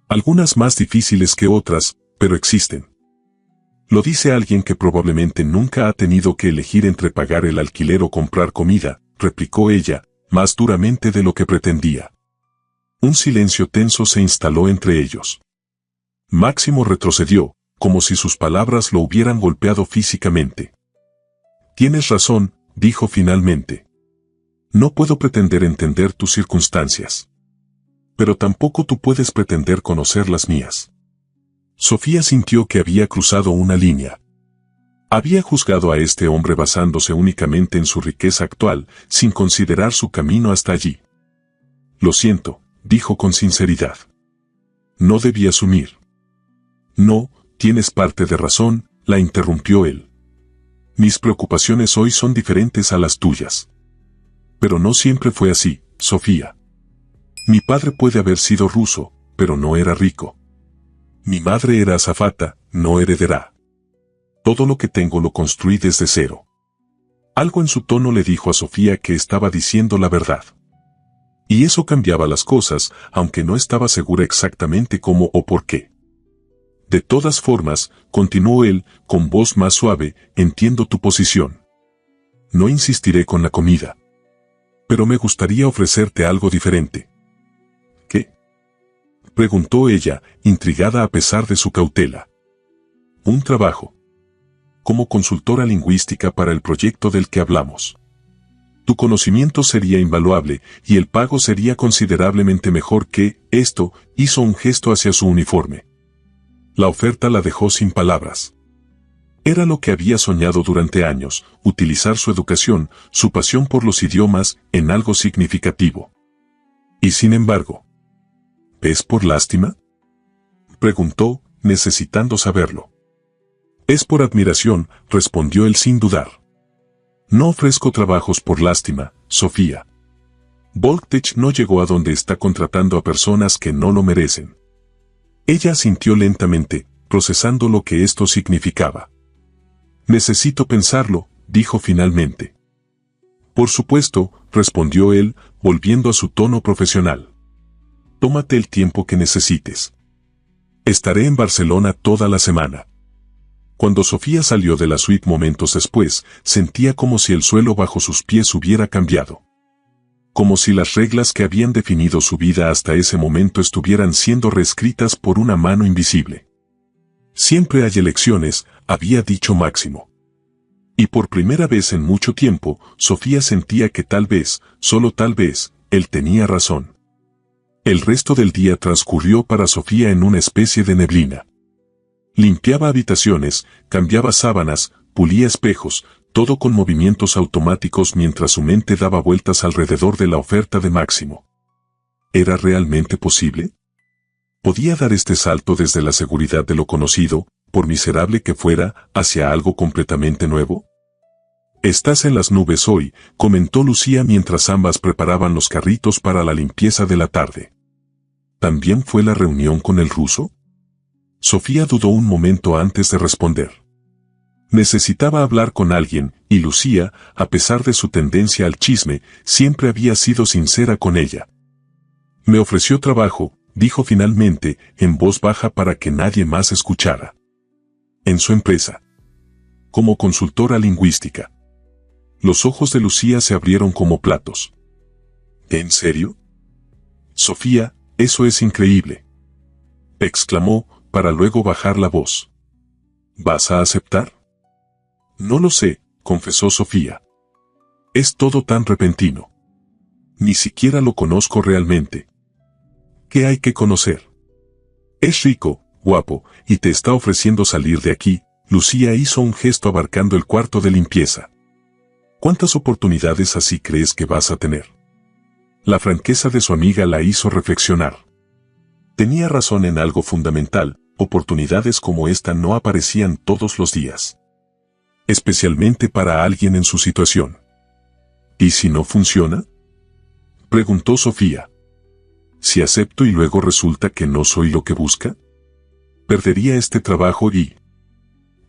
Speaker 1: Algunas más difíciles que otras, pero existen. Lo dice alguien que probablemente nunca ha tenido que elegir entre pagar el alquiler o comprar comida, replicó ella, más duramente de lo que pretendía. Un silencio tenso se instaló entre ellos. Máximo retrocedió, como si sus palabras lo hubieran golpeado físicamente. Tienes razón, dijo finalmente. No puedo pretender entender tus circunstancias. Pero tampoco tú puedes pretender conocer las mías. Sofía sintió que había cruzado una línea. Había juzgado a este hombre basándose únicamente en su riqueza actual, sin considerar su camino hasta allí. Lo siento, dijo con sinceridad. No debí asumir. No, tienes parte de razón, la interrumpió él. Mis preocupaciones hoy son diferentes a las tuyas. Pero no siempre fue así, Sofía. Mi padre puede haber sido ruso, pero no era rico. Mi madre era azafata, no heredará. Todo lo que tengo lo construí desde cero. Algo en su tono le dijo a Sofía que estaba diciendo la verdad. Y eso cambiaba las cosas, aunque no estaba segura exactamente cómo o por qué. De todas formas, continuó él, con voz más suave, entiendo tu posición. No insistiré con la comida. Pero me gustaría ofrecerte algo diferente. ¿Qué? Preguntó ella, intrigada a pesar de su cautela. Un trabajo. Como consultora lingüística para el proyecto del que hablamos. Tu conocimiento sería invaluable, y el pago sería considerablemente mejor que, esto, hizo un gesto hacia su uniforme. La oferta la dejó sin palabras. Era lo que había soñado durante años, utilizar su educación, su pasión por los idiomas, en algo significativo. Y sin embargo, ¿es por lástima? Preguntó, necesitando saberlo. Es por admiración, respondió él sin dudar. No ofrezco trabajos por lástima, Sofía. Volktech no llegó a donde está contratando a personas que no lo merecen. Ella asintió lentamente, procesando lo que esto significaba. Necesito pensarlo, dijo finalmente. Por supuesto, respondió él, volviendo a su tono profesional. Tómate el tiempo que necesites. Estaré en Barcelona toda la semana. Cuando Sofía salió de la suite momentos después, sentía como si el suelo bajo sus pies hubiera cambiado. Como si las reglas que habían definido su vida hasta ese momento estuvieran siendo reescritas por una mano invisible. Siempre hay elecciones, había dicho Máximo. Y por primera vez en mucho tiempo, Sofía sentía que tal vez, solo tal vez, él tenía razón. El resto del día transcurrió para Sofía en una especie de neblina. Limpiaba habitaciones, cambiaba sábanas, pulía espejos, todo con movimientos automáticos mientras su mente daba vueltas alrededor de la oferta de Máximo. ¿Era realmente posible? ¿Podía dar este salto desde la seguridad de lo conocido, por miserable que fuera, hacia algo completamente nuevo? Estás en las nubes hoy, comentó Lucía mientras ambas preparaban los carritos para la limpieza de la tarde. ¿También fue la reunión con el ruso? Sofía dudó un momento antes de responder. Necesitaba hablar con alguien, y Lucía, a pesar de su tendencia al chisme, siempre había sido sincera con ella. Me ofreció trabajo, dijo finalmente, en voz baja para que nadie más escuchara. En su empresa. Como consultora lingüística. Los ojos de Lucía se abrieron como platos. ¿En serio? Sofía, eso es increíble. Exclamó, para luego bajar la voz. ¿Vas a aceptar? No lo sé, confesó Sofía. Es todo tan repentino. Ni siquiera lo conozco realmente. ¿Qué hay que conocer? Es rico, guapo, y te está ofreciendo salir de aquí. Lucía hizo un gesto abarcando el cuarto de limpieza. ¿Cuántas oportunidades así crees que vas a tener? La franqueza de su amiga la hizo reflexionar. Tenía razón en algo fundamental, oportunidades como esta no aparecían todos los días. Especialmente para alguien en su situación. ¿Y si no funciona? Preguntó Sofía. Si acepto y luego resulta que no soy lo que busca, perdería este trabajo y...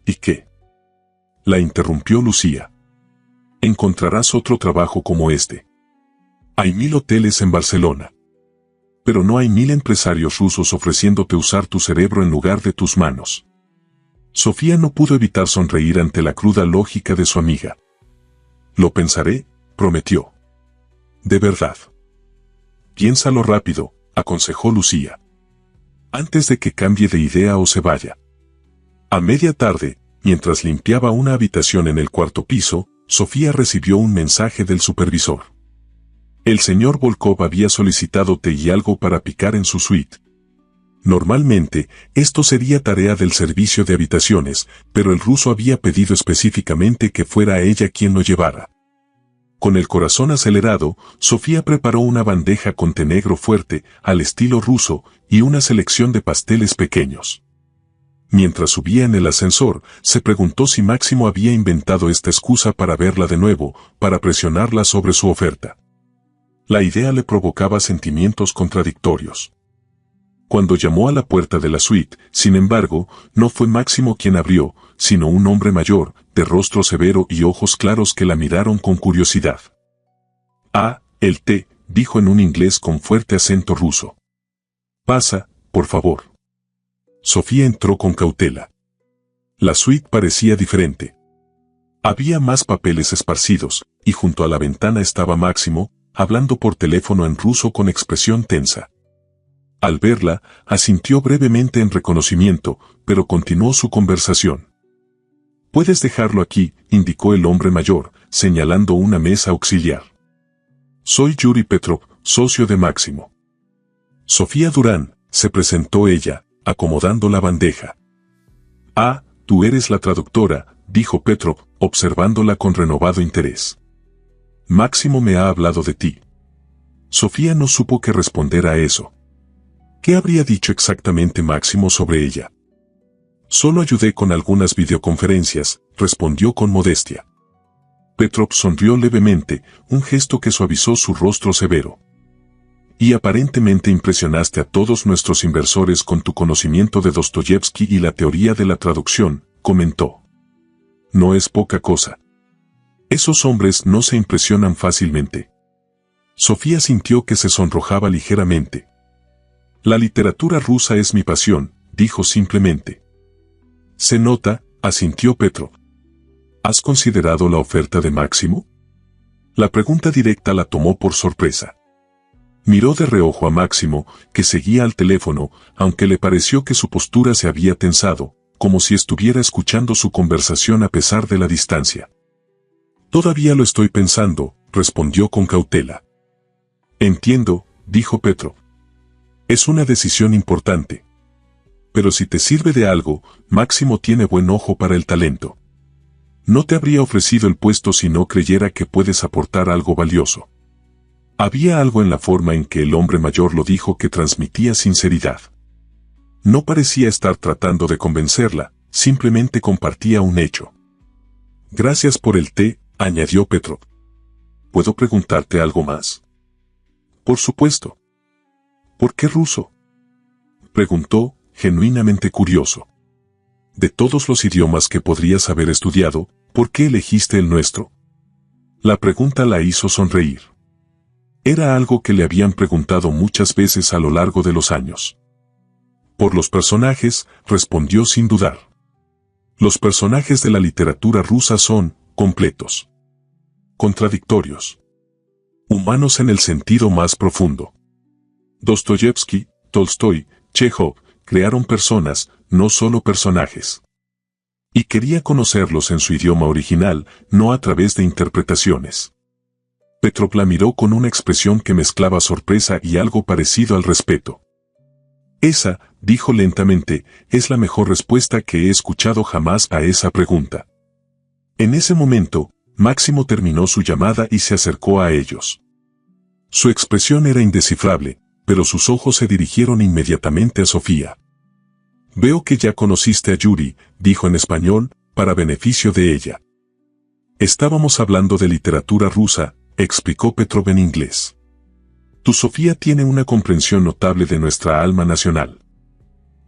Speaker 1: ¿Y qué? La interrumpió Lucía. Encontrarás otro trabajo como este. Hay 1000 hoteles en Barcelona. pero no hay 1000 empresarios rusos ofreciéndote usar tu cerebro en lugar de tus manos. Sofía no pudo evitar sonreír ante la cruda lógica de su amiga. Lo pensaré, prometió. De verdad. Piénsalo rápido, aconsejó Lucía. Antes de que cambie de idea o se vaya. A media tarde, mientras limpiaba una habitación en el cuarto piso, Sofía recibió un mensaje del supervisor. El señor Volkov había solicitado té y algo para picar en su suite. Normalmente, esto sería tarea del servicio de habitaciones, pero el ruso había pedido específicamente que fuera ella quien lo llevara. Con el corazón acelerado, Sofía preparó una bandeja con té negro fuerte, al estilo ruso, y una selección de pasteles pequeños. Mientras subía en el ascensor, se preguntó si Máximo había inventado esta excusa para verla de nuevo, para presionarla sobre su oferta. La idea le provocaba sentimientos contradictorios. Cuando llamó a la puerta de la suite, sin embargo, no fue Máximo quien abrió, sino un hombre mayor, de rostro severo y ojos claros que la miraron con curiosidad. «Ah, el té», dijo en un inglés con fuerte acento ruso. «Pasa, por favor». Sofía entró con cautela. La suite parecía diferente. Había más papeles esparcidos, y junto a la ventana estaba Máximo, hablando por teléfono en ruso con expresión tensa. Al verla, asintió brevemente en reconocimiento, pero continuó su conversación. «Puedes dejarlo aquí», indicó el hombre mayor, señalando una mesa auxiliar. «Soy Yuri Petrov, socio de Máximo». «Sofía Durán», se presentó ella, acomodando la bandeja. «Ah, tú eres la traductora», dijo Petrov, observándola con renovado interés. «Máximo me ha hablado de ti». Sofía no supo qué responder a eso. ¿Qué habría dicho exactamente Máximo sobre ella? «Solo ayudé con algunas videoconferencias», respondió con modestia. Petrov sonrió levemente, un gesto que suavizó su rostro severo. «Y aparentemente impresionaste a todos nuestros inversores con tu conocimiento de Dostoyevsky y la teoría de la traducción», comentó. «No es poca cosa. Esos hombres no se impresionan fácilmente». Sofía sintió que se sonrojaba ligeramente. «La literatura rusa es mi pasión», dijo simplemente. «Se nota», asintió Petrov. «¿Has considerado la oferta de Máximo?» La pregunta directa la tomó por sorpresa. Miró de reojo a Máximo, que seguía al teléfono, aunque le pareció que su postura se había tensado, como si estuviera escuchando su conversación a pesar de la distancia. «Todavía lo estoy pensando», respondió con cautela. «Entiendo», dijo Petrov. «Es una decisión importante. Pero si te sirve de algo, Máximo tiene buen ojo para el talento. No te habría ofrecido el puesto si no creyera que puedes aportar algo valioso». Había algo en la forma en que el hombre mayor lo dijo que transmitía sinceridad. No parecía estar tratando de convencerla, simplemente compartía un hecho. «Gracias por el té», añadió Petrov. «¿Puedo preguntarte algo más?» «Por supuesto». «¿Por qué ruso?», preguntó, genuinamente curioso. «De todos los idiomas que podrías haber estudiado, ¿por qué elegiste el nuestro?». La pregunta la hizo sonreír. Era algo que le habían preguntado muchas veces a lo largo de los años. «Por los personajes», respondió sin dudar. «Los personajes de la literatura rusa son completos, contradictorios, humanos en el sentido más profundo. Dostoyevsky, Tolstoy, Chekhov crearon personas, no solo personajes. Y quería conocerlos en su idioma original, no a través de interpretaciones». Petrov la miró con una expresión que mezclaba sorpresa y algo parecido al respeto. «Esa», dijo lentamente, «es la mejor respuesta que he escuchado jamás a esa pregunta». En ese momento, Máximo terminó su llamada y se acercó a ellos. Su expresión era indescifrable, pero sus ojos se dirigieron inmediatamente a Sofía. «Veo que ya conociste a Yuri», dijo en español, para beneficio de ella. «Estábamos hablando de literatura rusa», explicó Petrov en inglés. «Tu Sofía tiene una comprensión notable de nuestra alma nacional».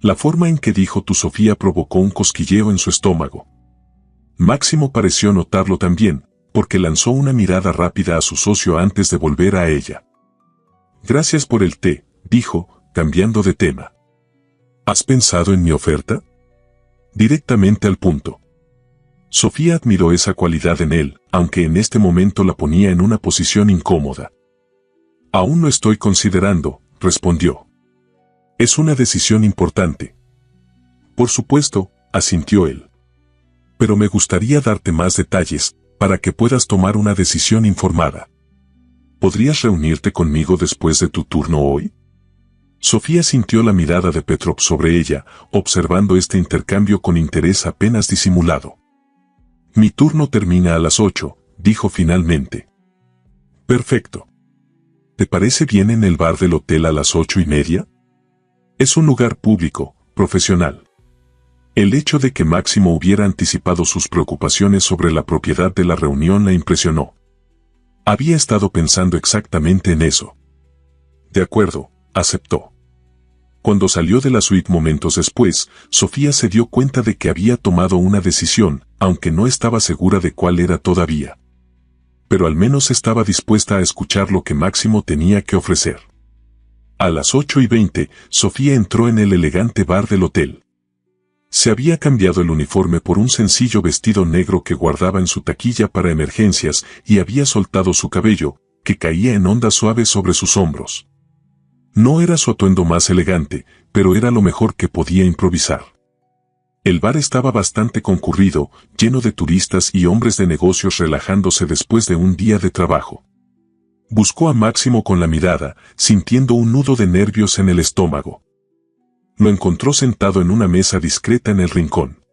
Speaker 1: La forma en que dijo tu Sofía provocó un cosquilleo en su estómago. Máximo pareció notarlo también, porque lanzó una mirada rápida a su socio antes de volver a ella. «Gracias por el té», dijo, cambiando de tema. ¿Has pensado en mi oferta? Directamente al punto. Sofía admiró esa cualidad en él, aunque en este momento la ponía en una posición incómoda. Aún lo estoy considerando, respondió. Es una decisión importante. Por supuesto, asintió él. Pero me gustaría darte más detalles, para que puedas tomar una decisión informada. ¿Podrías reunirte conmigo después de tu turno hoy? Sofía sintió la mirada de Petrov sobre ella, observando este intercambio con interés apenas disimulado. Mi turno termina a las 8, dijo finalmente. Perfecto. ¿Te parece bien en el bar del hotel a las 8:30? Es un lugar público, profesional. El hecho de que Máximo hubiera anticipado sus preocupaciones sobre la propiedad de la reunión la impresionó. Había estado pensando exactamente en eso. De acuerdo, aceptó. Cuando salió de la suite momentos después, Sofía se dio cuenta de que había tomado una decisión, aunque no estaba segura de cuál era todavía. Pero al menos estaba dispuesta a escuchar lo que Máximo tenía que ofrecer. A las 8:20, Sofía entró en el elegante bar del hotel. Se había cambiado el uniforme por un sencillo vestido negro que guardaba en su taquilla para emergencias y había soltado su cabello, que caía en ondas suaves sobre sus hombros. No era su atuendo más elegante, pero era lo mejor que podía improvisar. El bar estaba bastante concurrido, lleno de turistas y hombres de negocios relajándose después de un día de trabajo. Buscó a Máximo con la mirada, sintiendo un nudo de nervios en el estómago. Lo encontró sentado en una mesa discreta en el rincón.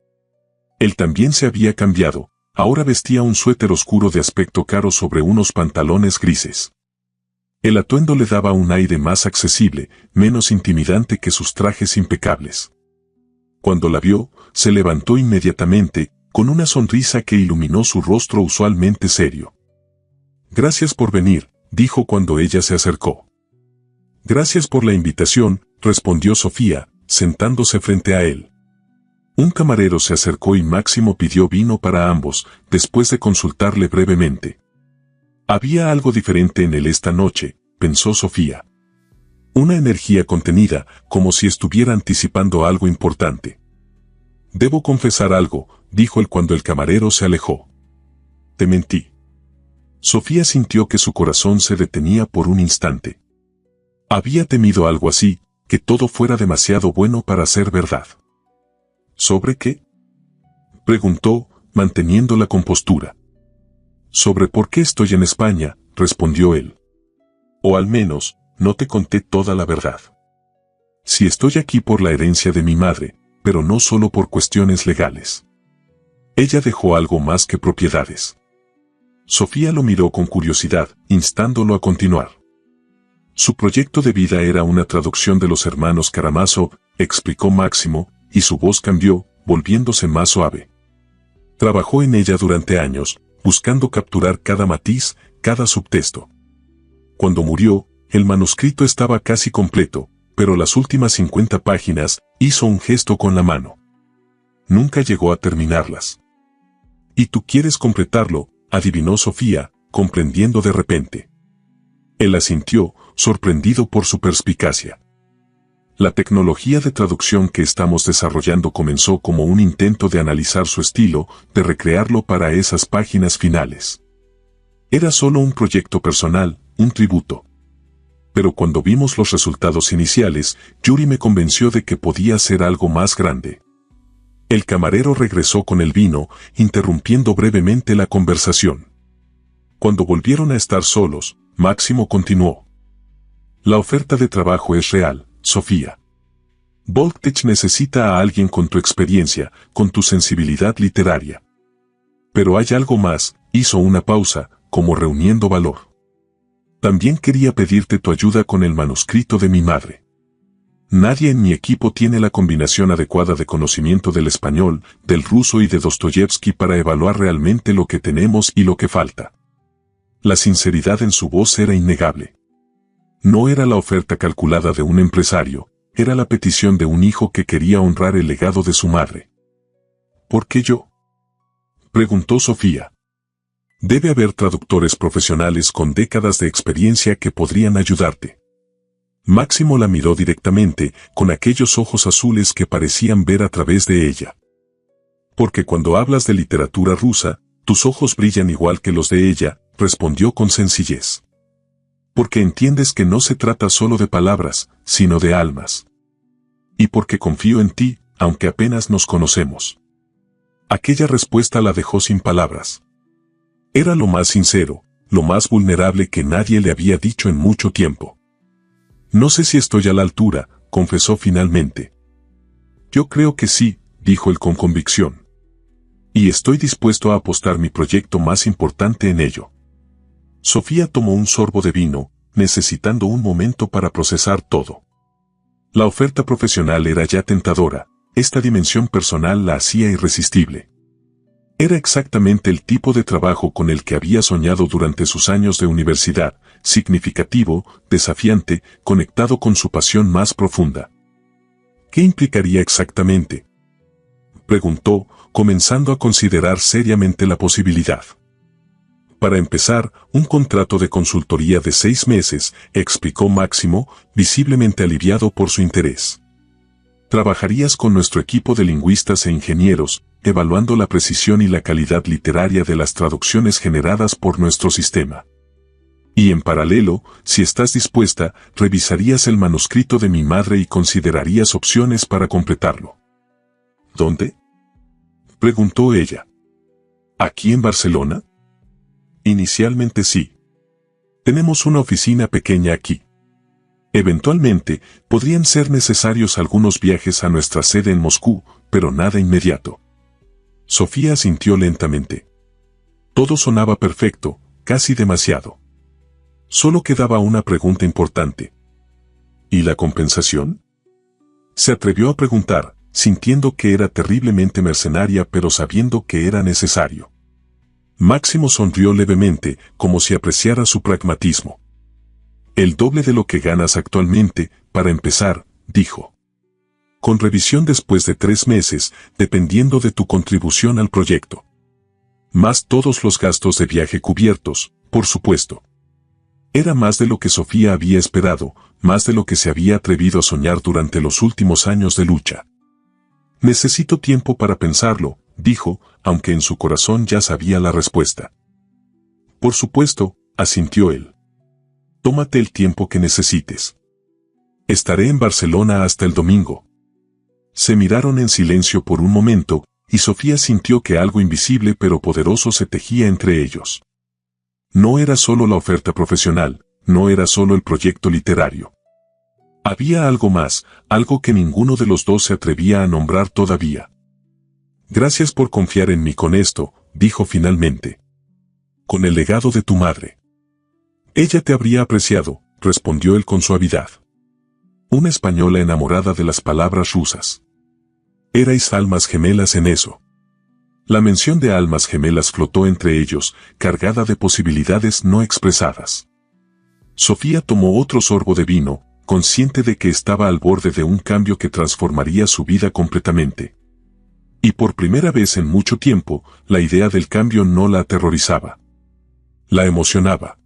Speaker 1: Él también se había cambiado, ahora vestía un suéter oscuro de aspecto caro sobre unos pantalones grises. El atuendo le daba un aire más accesible, menos intimidante que sus trajes impecables. Cuando la vio, se levantó inmediatamente, con una sonrisa que iluminó su rostro usualmente serio. Gracias por venir, dijo cuando ella se acercó. Gracias por la invitación, respondió Sofía, sentándose frente a él. Un camarero se acercó y Máximo pidió vino para ambos, después de consultarle brevemente. Había algo diferente en él esta noche, pensó Sofía. Una energía contenida, como si estuviera anticipando algo importante. Debo confesar algo, dijo él cuando el camarero se alejó. Te mentí. Sofía sintió que su corazón se detenía por un instante. Había temido algo así, que todo fuera demasiado bueno para ser verdad. ¿Sobre qué? Preguntó, manteniendo la compostura. Sobre por qué estoy en España, respondió él. O al menos, no te conté toda la verdad. Si estoy aquí por la herencia de mi madre, pero no solo por cuestiones legales. Ella dejó algo más que propiedades. Sofía lo miró con curiosidad, instándolo a continuar. Su proyecto de vida era una traducción de los hermanos Karamazov, explicó Máximo, y su voz cambió, volviéndose más suave. Trabajó en ella durante años, buscando capturar cada matiz, cada subtexto. Cuando murió, el manuscrito estaba casi completo, pero las últimas 50 páginas, hizo un gesto con la mano. Nunca llegó a terminarlas. ¿Y tú quieres completarlo?, adivinó Sofía, comprendiendo de repente. Él asintió, sorprendido por su perspicacia. La tecnología de traducción que estamos desarrollando comenzó como un intento de analizar su estilo, de recrearlo para esas páginas finales. Era solo un proyecto personal, un tributo. Pero cuando vimos los resultados iniciales, Yuri me convenció de que podía ser algo más grande. El camarero regresó con el vino, interrumpiendo brevemente la conversación. Cuando volvieron a estar solos, Máximo continuó. La oferta de trabajo es real, Sofía. Volktech necesita a alguien con tu experiencia, con tu sensibilidad literaria. Pero hay algo más, hizo una pausa, como reuniendo valor. También quería pedirte tu ayuda con el manuscrito de mi madre. Nadie en mi equipo tiene la combinación adecuada de conocimiento del español, del ruso y de Dostoyevsky para evaluar realmente lo que tenemos y lo que falta. La sinceridad en su voz era innegable. No era la oferta calculada de un empresario, era la petición de un hijo que quería honrar el legado de su madre. ¿Por qué yo?, preguntó Sofía. Debe haber traductores profesionales con décadas de experiencia que podrían ayudarte. Máximo la miró directamente, con aquellos ojos azules que parecían ver a través de ella. Porque cuando hablas de literatura rusa, tus ojos brillan igual que los de ella, respondió con sencillez. Porque entiendes que no se trata solo de palabras, sino de almas. Y porque confío en ti, aunque apenas nos conocemos. Aquella respuesta la dejó sin palabras. Era lo más sincero, lo más vulnerable que nadie le había dicho en mucho tiempo. No sé si estoy a la altura, confesó finalmente. Yo creo que sí, dijo él con convicción. Y estoy dispuesto a apostar mi proyecto más importante en ello. Sofía tomó un sorbo de vino, necesitando un momento para procesar todo. La oferta profesional era ya tentadora, esta dimensión personal la hacía irresistible. Era exactamente el tipo de trabajo con el que había soñado durante sus años de universidad, significativo, desafiante, conectado con su pasión más profunda. ¿Qué implicaría exactamente?, preguntó, comenzando a considerar seriamente la posibilidad. Para empezar, un contrato de consultoría de 6 meses, explicó Máximo, visiblemente aliviado por su interés. Trabajarías con nuestro equipo de lingüistas e ingenieros, evaluando la precisión y la calidad literaria de las traducciones generadas por nuestro sistema. Y en paralelo, si estás dispuesta, revisarías el manuscrito de mi madre y considerarías opciones para completarlo. ¿Dónde?, preguntó ella. ¿Aquí en Barcelona? Inicialmente sí. Tenemos una oficina pequeña aquí. Eventualmente, podrían ser necesarios algunos viajes a nuestra sede en Moscú, pero nada inmediato. Sofía asintió lentamente. Todo sonaba perfecto, casi demasiado. Solo quedaba una pregunta importante. ¿Y la compensación?, se atrevió a preguntar, sintiendo que era terriblemente mercenaria pero sabiendo que era necesario. Máximo sonrió levemente, como si apreciara su pragmatismo. El doble de lo que ganas actualmente, para empezar, dijo. Con revisión después de 3 meses, dependiendo de tu contribución al proyecto. Más todos los gastos de viaje cubiertos, por supuesto. Era más de lo que Sofía había esperado, más de lo que se había atrevido a soñar durante los últimos años de lucha. Necesito tiempo para pensarlo, dijo, aunque en su corazón ya sabía la respuesta. Por supuesto, asintió él. Tómate el tiempo que necesites. Estaré en Barcelona hasta el domingo. Se miraron en silencio por un momento, y Sofía sintió que algo invisible pero poderoso se tejía entre ellos. No era solo la oferta profesional, no era solo el proyecto literario. Había algo más, algo que ninguno de los dos se atrevía a nombrar todavía. Gracias por confiar en mí con esto, dijo finalmente. Con el legado de tu madre. Ella te habría apreciado, respondió él con suavidad. Una española enamorada de las palabras rusas. Erais almas gemelas en eso. La mención de almas gemelas flotó entre ellos, cargada de posibilidades no expresadas. Sofía tomó otro sorbo de vino, consciente de que estaba al borde de un cambio que transformaría su vida completamente. Y por primera vez en mucho tiempo, la idea del cambio no la aterrorizaba. La emocionaba.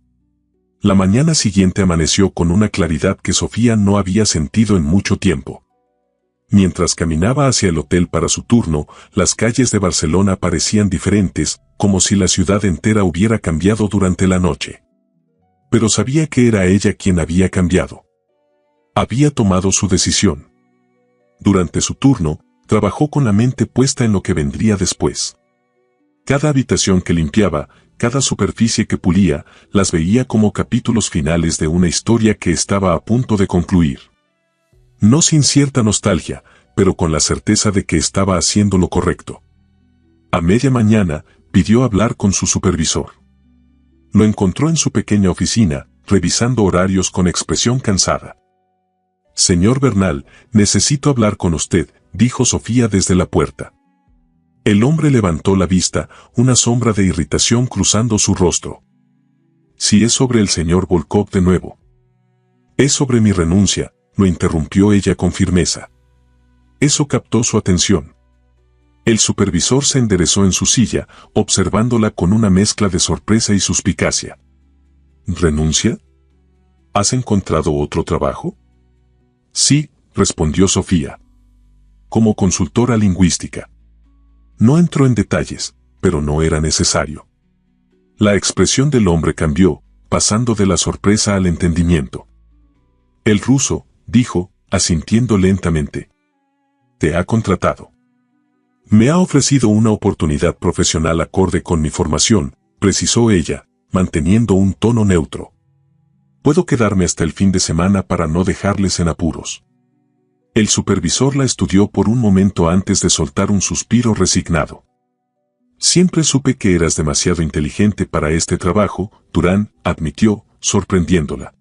Speaker 1: La mañana siguiente amaneció con una claridad que Sofía no había sentido en mucho tiempo. Mientras caminaba hacia el hotel para su turno, las calles de Barcelona parecían diferentes, como si la ciudad entera hubiera cambiado durante la noche. Pero sabía que era ella quien había cambiado. Había tomado su decisión. Durante su turno, trabajó con la mente puesta en lo que vendría después. Cada habitación que limpiaba, cada superficie que pulía, las veía como capítulos finales de una historia que estaba a punto de concluir. No sin cierta nostalgia, pero con la certeza de que estaba haciendo lo correcto. A media mañana, pidió hablar con su supervisor. Lo encontró en su pequeña oficina, revisando horarios con expresión cansada. Señor Bernal, necesito hablar con usted, dijo Sofía desde la puerta. El hombre levantó la vista, una sombra de irritación cruzando su rostro. Si es sobre el señor Volkov de nuevo. Es sobre mi renuncia, lo interrumpió ella con firmeza. Eso captó su atención. El supervisor se enderezó en su silla, observándola con una mezcla de sorpresa y suspicacia. ¿Renuncia? ¿Has encontrado otro trabajo? Sí, respondió Sofía. Como consultora lingüística. No entró en detalles, pero no era necesario. La expresión del hombre cambió, pasando de la sorpresa al entendimiento. El ruso, dijo, asintiendo lentamente. Te ha contratado. Me ha ofrecido una oportunidad profesional acorde con mi formación, precisó ella, manteniendo un tono neutro. Puedo quedarme hasta el fin de semana para no dejarles en apuros. El supervisor la estudió por un momento antes de soltar un suspiro resignado. Siempre supe que eras demasiado inteligente para este trabajo, Durán, admitió, sorprendiéndola.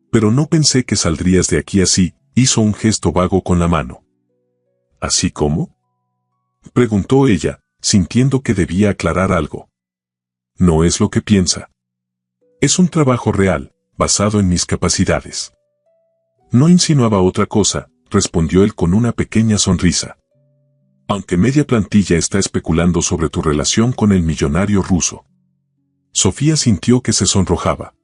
Speaker 1: Pero no pensé que saldrías de aquí así, hizo un gesto vago con la mano. ¿Así cómo? Preguntó ella, sintiendo que debía aclarar algo. No es lo que piensa. Es un trabajo real, basado en mis capacidades. No insinuaba otra cosa, respondió él con una pequeña sonrisa. Aunque media plantilla está especulando sobre tu relación con el millonario ruso. Sofía sintió que se sonrojaba.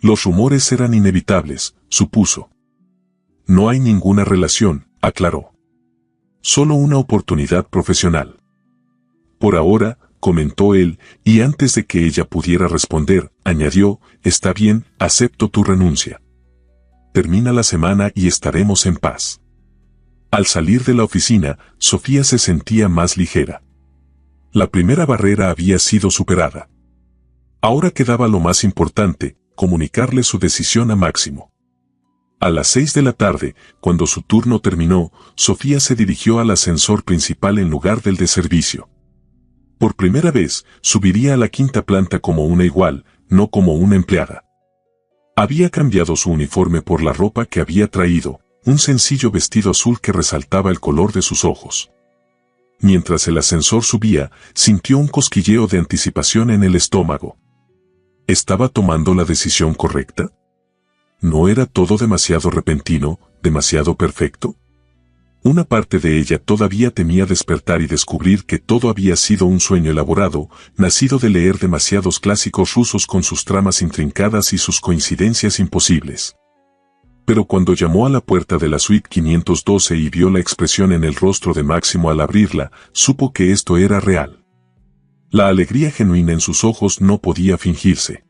Speaker 1: Los rumores eran inevitables, supuso. No hay ninguna relación, aclaró. Solo una oportunidad profesional. Por ahora, comentó él, y antes de que ella pudiera responder, añadió, está bien, acepto tu renuncia. Termina la semana y estaremos en paz. Al salir de la oficina, Sofía se sentía más ligera. La primera barrera había sido superada. Ahora quedaba lo más importante, comunicarle su decisión a Máximo. A las 6 de la tarde, cuando su turno terminó, Sofía se dirigió al ascensor principal en lugar del de servicio. Por primera vez, subiría a la quinta planta como una igual, no como una empleada. Había cambiado su uniforme por la ropa que había traído, un sencillo vestido azul que resaltaba el color de sus ojos. Mientras el ascensor subía, sintió un cosquilleo de anticipación en el estómago. ¿Estaba tomando la decisión correcta? ¿No era todo demasiado repentino, demasiado perfecto? Una parte de ella todavía temía despertar y descubrir que todo había sido un sueño elaborado, nacido de leer demasiados clásicos rusos con sus tramas intrincadas y sus coincidencias imposibles. Pero cuando llamó a la puerta de la suite 512 y vio la expresión en el rostro de Máximo al abrirla, supo que esto era real. La alegría genuina en sus ojos no podía fingirse.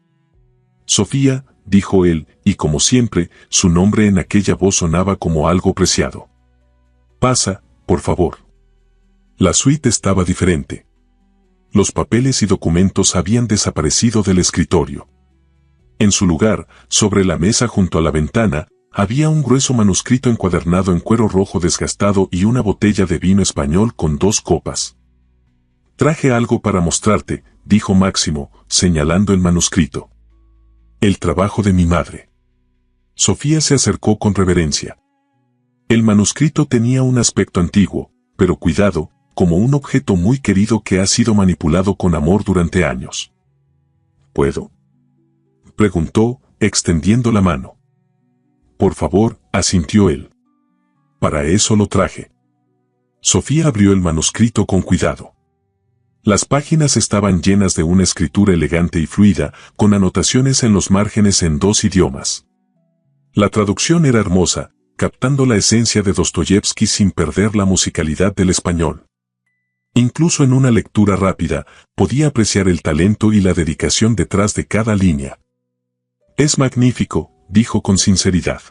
Speaker 1: Sofía, dijo él, y como siempre, su nombre en aquella voz sonaba como algo preciado. Pasa, por favor. La suite estaba diferente. Los papeles y documentos habían desaparecido del escritorio. En su lugar, sobre la mesa junto a la ventana, había un grueso manuscrito encuadernado en cuero rojo desgastado y una botella de vino español con 2 copas. Traje algo para mostrarte, dijo Máximo, señalando el manuscrito. El trabajo de mi madre. Sofía se acercó con reverencia. El manuscrito tenía un aspecto antiguo, pero cuidado, como un objeto muy querido que ha sido manipulado con amor durante años. ¿Puedo? Preguntó, extendiendo la mano. Por favor, asintió él. Para eso lo traje. Sofía abrió el manuscrito con cuidado. Las páginas estaban llenas de una escritura elegante y fluida, con anotaciones en los márgenes en 2 idiomas. La traducción era hermosa, captando la esencia de Dostoyevsky sin perder la musicalidad del español. Incluso en una lectura rápida, podía apreciar el talento y la dedicación detrás de cada línea. Es magnífico, dijo con sinceridad.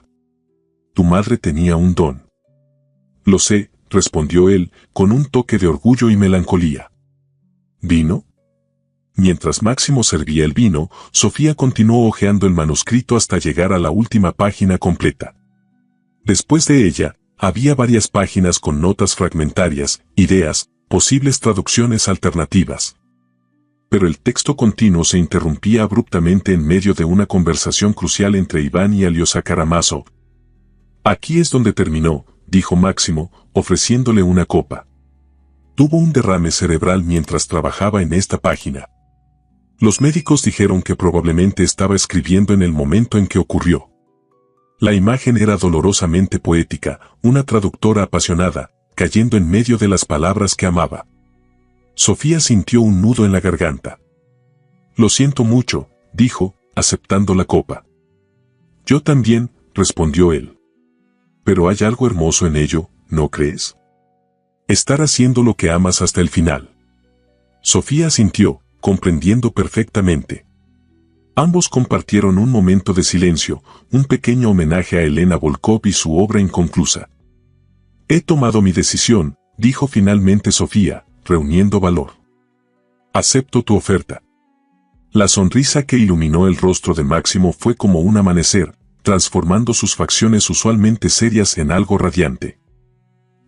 Speaker 1: Tu madre tenía un don. Lo sé, respondió él, con un toque de orgullo y melancolía. ¿Vino? Mientras Máximo servía el vino, Sofía continuó hojeando el manuscrito hasta llegar a la última página completa. Después de ella, había varias páginas con notas fragmentarias, ideas, posibles traducciones alternativas. Pero el texto continuo se interrumpía abruptamente en medio de una conversación crucial entre Iván y Alyosha Karamazov. Aquí es donde terminó, dijo Máximo, ofreciéndole una copa. Tuvo un derrame cerebral mientras trabajaba en esta página. Los médicos dijeron que probablemente estaba escribiendo en el momento en que ocurrió. La imagen era dolorosamente poética, una traductora apasionada, cayendo en medio de las palabras que amaba. Sofía sintió un nudo en la garganta. Lo siento mucho, dijo, aceptando la copa. Yo también, respondió él. Pero hay algo hermoso en ello, ¿no crees? Estar haciendo lo que amas hasta el final. Sofía asintió, comprendiendo perfectamente. Ambos compartieron un momento de silencio, un pequeño homenaje a Elena Volkov y su obra inconclusa. He tomado mi decisión, dijo finalmente Sofía, reuniendo valor. Acepto tu oferta. La sonrisa que iluminó el rostro de Máximo fue como un amanecer, transformando sus facciones usualmente serias en algo radiante.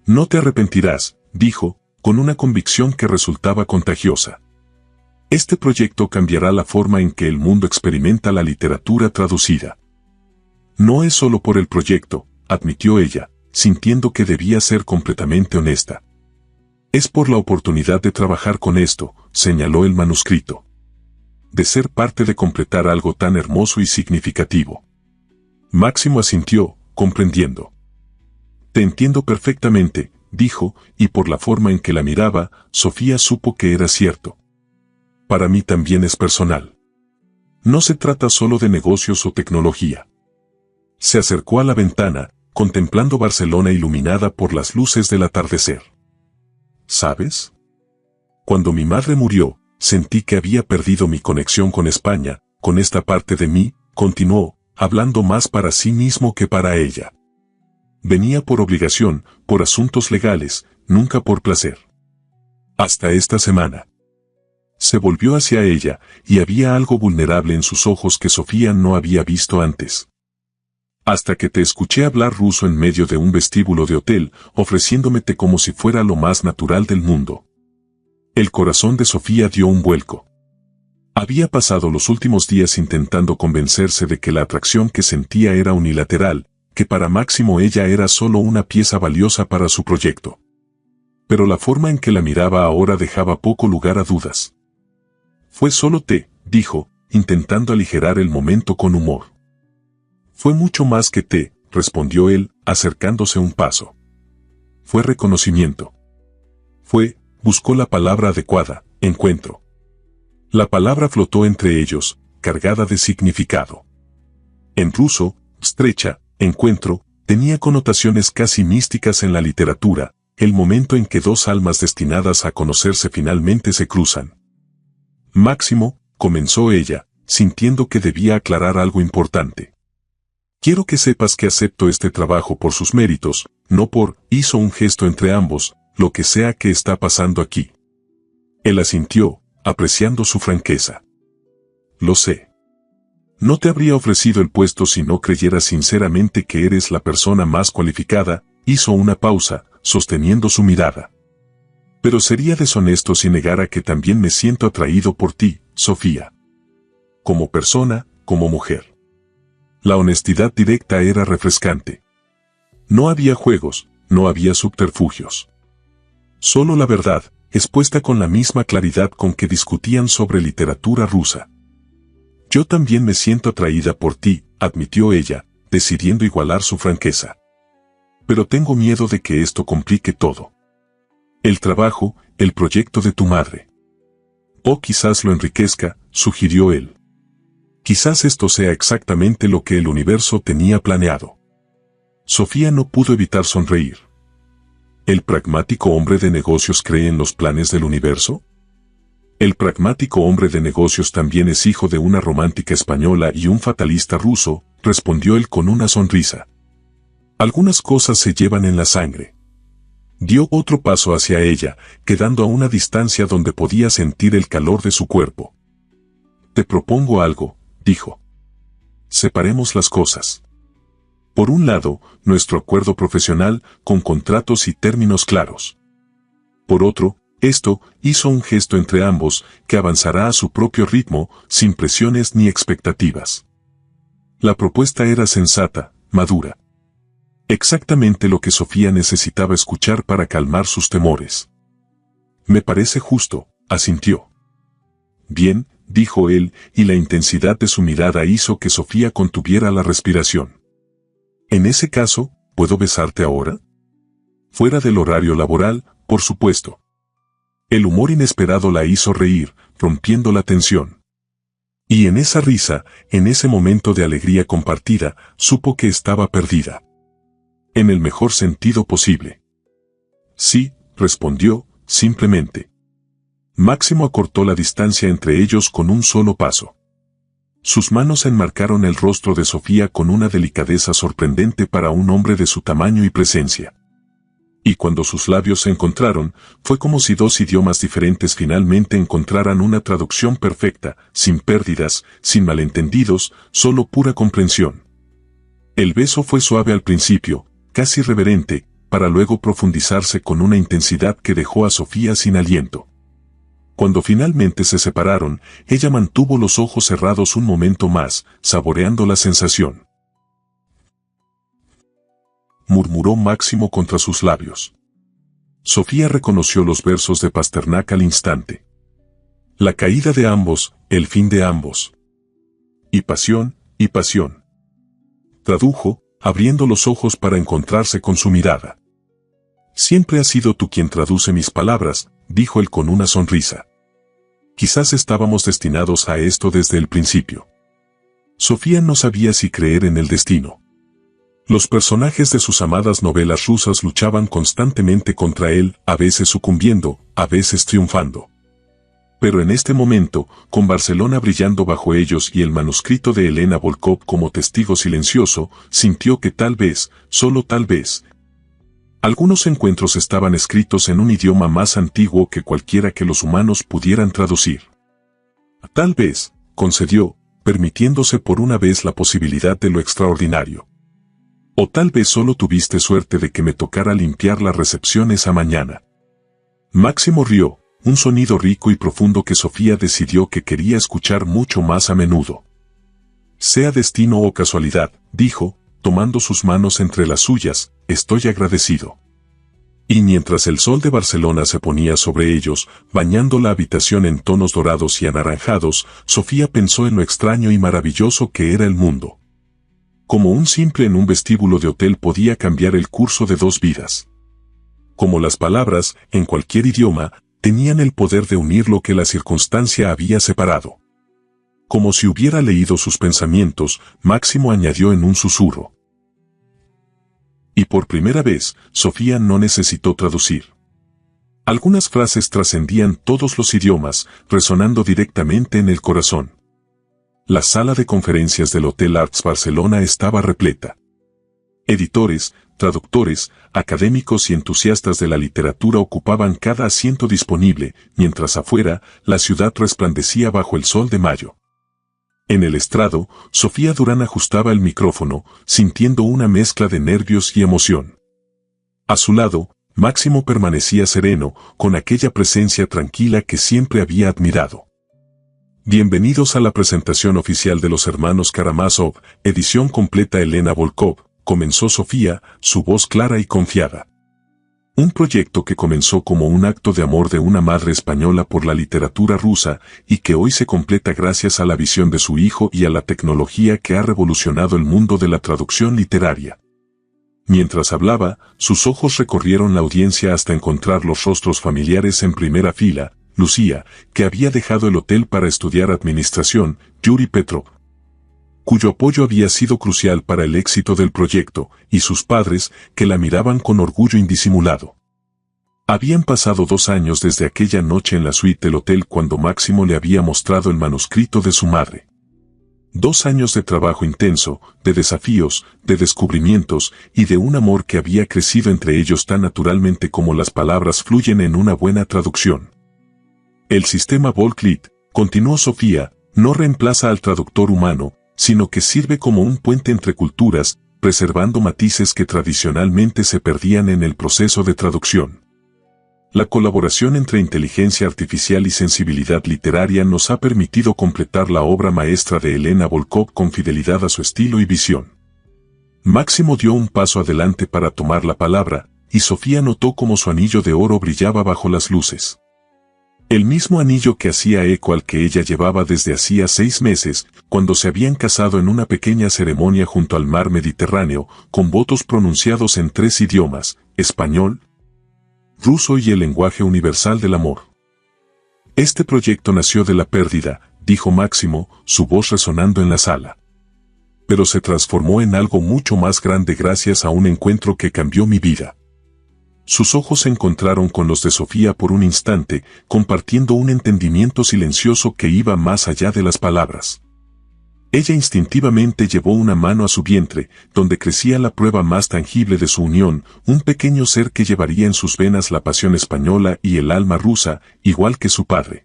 Speaker 1: No te arrepentirás, dijo, con una convicción que resultaba contagiosa. Este proyecto cambiará la forma en que el mundo experimenta la literatura traducida. No es solo por el proyecto, admitió ella, sintiendo que debía ser completamente honesta. Es por la oportunidad de trabajar con esto, señaló el manuscrito. De ser parte de completar algo tan hermoso y significativo. Máximo asintió, comprendiendo. Te entiendo perfectamente, dijo, y por la forma en que la miraba, Sofía supo que era cierto. Para mí también es personal. No se trata solo de negocios o tecnología. Se acercó a la ventana, contemplando Barcelona iluminada por las luces del atardecer. ¿Sabes? Cuando mi madre murió, sentí que había perdido mi conexión con España, con esta parte de mí, continuó, hablando más para sí mismo que para ella. Venía por obligación, por asuntos legales, nunca por placer. Hasta esta semana. Se volvió hacia ella, y había algo vulnerable en sus ojos que Sofía no había visto antes. Hasta que te escuché hablar ruso en medio de un vestíbulo de hotel, ofreciéndome té como si fuera lo más natural del mundo. El corazón de Sofía dio un vuelco. Había pasado los últimos días intentando convencerse de que la atracción que sentía era unilateral, que para Máximo ella era solo una pieza valiosa para su proyecto. Pero la forma en que la miraba ahora dejaba poco lugar a dudas. Fue solo té, dijo, intentando aligerar el momento con humor. Fue mucho más que té, respondió él, acercándose un paso. Fue reconocimiento. Buscó la palabra adecuada, encuentro. La palabra flotó entre ellos, cargada de significado. En ruso, estrecha, encuentro, tenía connotaciones casi místicas en la literatura, el momento en que dos almas destinadas a conocerse finalmente se cruzan. Máximo, comenzó ella, sintiendo que debía aclarar algo importante. Quiero que sepas que acepto este trabajo por sus méritos, no por, hizo un gesto entre ambos, lo que sea que está pasando aquí. Él asintió, apreciando su franqueza. Lo sé. No te habría ofrecido el puesto si no creyeras sinceramente que eres la persona más cualificada, hizo una pausa, sosteniendo su mirada. Pero sería deshonesto si negara que también me siento atraído por ti, Sofía. Como persona, como mujer. La honestidad directa era refrescante. No había juegos, no había subterfugios. Solo la verdad, expuesta con la misma claridad con que discutían sobre literatura rusa. Yo también me siento atraída por ti, admitió ella, decidiendo igualar su franqueza. Pero tengo miedo de que esto complique todo. El trabajo, el proyecto de tu madre. O quizás lo enriquezca, sugirió él. Quizás esto sea exactamente lo que el universo tenía planeado. Sofía no pudo evitar sonreír. ¿El pragmático hombre de negocios cree en los planes del universo? El pragmático hombre de negocios también es hijo de una romántica española y un fatalista ruso, respondió él con una sonrisa. Algunas cosas se llevan en la sangre. Dio otro paso hacia ella, quedando a una distancia donde podía sentir el calor de su cuerpo. Te propongo algo, dijo. Separemos las cosas. Por un lado, nuestro acuerdo profesional, con contratos y términos claros. Por otro, esto, hizo un gesto entre ambos, que avanzará a su propio ritmo, sin presiones ni expectativas. La propuesta era sensata, madura. Exactamente lo que Sofía necesitaba escuchar para calmar sus temores. Me parece justo, asintió. Bien, dijo él, y la intensidad de su mirada hizo que Sofía contuviera la respiración. En ese caso, ¿puedo besarte ahora? Fuera del horario laboral, por supuesto. El humor inesperado la hizo reír, rompiendo la tensión. Y en esa risa, en ese momento de alegría compartida, supo que estaba perdida. En el mejor sentido posible. Sí, respondió, simplemente. Máximo acortó la distancia entre ellos con un solo paso. Sus manos enmarcaron el rostro de Sofía con una delicadeza sorprendente para un hombre de su tamaño y presencia. Y cuando sus labios se encontraron, fue como si dos idiomas diferentes finalmente encontraran una traducción perfecta, sin pérdidas, sin malentendidos, solo pura comprensión. El beso fue suave al principio, casi reverente, para luego profundizarse con una intensidad que dejó a Sofía sin aliento. Cuando finalmente se separaron, ella mantuvo los ojos cerrados un momento más, saboreando la sensación. Murmuró Máximo contra sus labios. Sofía reconoció los versos de Pasternak al instante. La caída de ambos, el fin de ambos. Y pasión, y pasión. Tradujo, abriendo los ojos para encontrarse con su mirada. Siempre has sido tú quien traduce mis palabras, dijo él con una sonrisa. Quizás estábamos destinados a esto desde el principio. Sofía no sabía si creer en el destino. Los personajes de sus amadas novelas rusas luchaban constantemente contra él, a veces sucumbiendo, a veces triunfando. Pero en este momento, con Barcelona brillando bajo ellos y el manuscrito de Elena Volkov como testigo silencioso, sintió que tal vez, solo tal vez, algunos encuentros estaban escritos en un idioma más antiguo que cualquiera que los humanos pudieran traducir. Tal vez, concedió, permitiéndose por una vez la posibilidad de lo extraordinario. O tal vez solo tuviste suerte de que me tocara limpiar la recepción esa mañana. Máximo rió, un sonido rico y profundo que Sofía decidió que quería escuchar mucho más a menudo. Sea destino o casualidad, dijo, tomando sus manos entre las suyas, estoy agradecido. Y mientras el sol de Barcelona se ponía sobre ellos, bañando la habitación en tonos dorados y anaranjados, Sofía pensó en lo extraño y maravilloso que era el mundo. Como un simple en un vestíbulo de hotel podía cambiar el curso de dos vidas. Como las palabras, en cualquier idioma, tenían el poder de unir lo que la circunstancia había separado. Como si hubiera leído sus pensamientos, Máximo añadió en un susurro. Y por primera vez, Sofía no necesitó traducir. Algunas frases trascendían todos los idiomas, resonando directamente en el corazón. La sala de conferencias del Hotel Arts Barcelona estaba repleta. Editores, traductores, académicos y entusiastas de la literatura ocupaban cada asiento disponible, mientras afuera, la ciudad resplandecía bajo el sol de mayo. En el estrado, Sofía Durán ajustaba el micrófono, sintiendo una mezcla de nervios y emoción. A su lado, Máximo permanecía sereno, con aquella presencia tranquila que siempre había admirado. Bienvenidos a la presentación oficial de los hermanos Karamazov, edición completa Elena Volkov, comenzó Sofía, su voz clara y confiada. Un proyecto que comenzó como un acto de amor de una madre española por la literatura rusa y que hoy se completa gracias a la visión de su hijo y a la tecnología que ha revolucionado el mundo de la traducción literaria. Mientras hablaba, sus ojos recorrieron la audiencia hasta encontrar los rostros familiares en primera fila, Lucía, que había dejado el hotel para estudiar administración, Yuri Petrov, cuyo apoyo había sido crucial para el éxito del proyecto, y sus padres, que la miraban con orgullo indisimulado. Habían pasado 2 años desde aquella noche en la suite del hotel cuando Máximo le había mostrado el manuscrito de su madre. 2 años de trabajo intenso, de desafíos, de descubrimientos, y de un amor que había crecido entre ellos tan naturalmente como las palabras fluyen en una buena traducción. El sistema Volklit, continuó Sofía, no reemplaza al traductor humano, sino que sirve como un puente entre culturas, preservando matices que tradicionalmente se perdían en el proceso de traducción. La colaboración entre inteligencia artificial y sensibilidad literaria nos ha permitido completar la obra maestra de Elena Volkov con fidelidad a su estilo y visión. Máximo dio un paso adelante para tomar la palabra, y Sofía notó cómo su anillo de oro brillaba bajo las luces. El mismo anillo que hacía eco al que ella llevaba desde hacía 6 meses, cuando se habían casado en una pequeña ceremonia junto al mar Mediterráneo, con votos pronunciados en 3 idiomas, español, ruso y el lenguaje universal del amor. Este proyecto nació de la pérdida, dijo Máximo, su voz resonando en la sala. Pero se transformó en algo mucho más grande gracias a un encuentro que cambió mi vida. Sus ojos se encontraron con los de Sofía por un instante, compartiendo un entendimiento silencioso que iba más allá de las palabras. Ella instintivamente llevó una mano a su vientre, donde crecía la prueba más tangible de su unión, un pequeño ser que llevaría en sus venas la pasión española y el alma rusa, igual que su padre.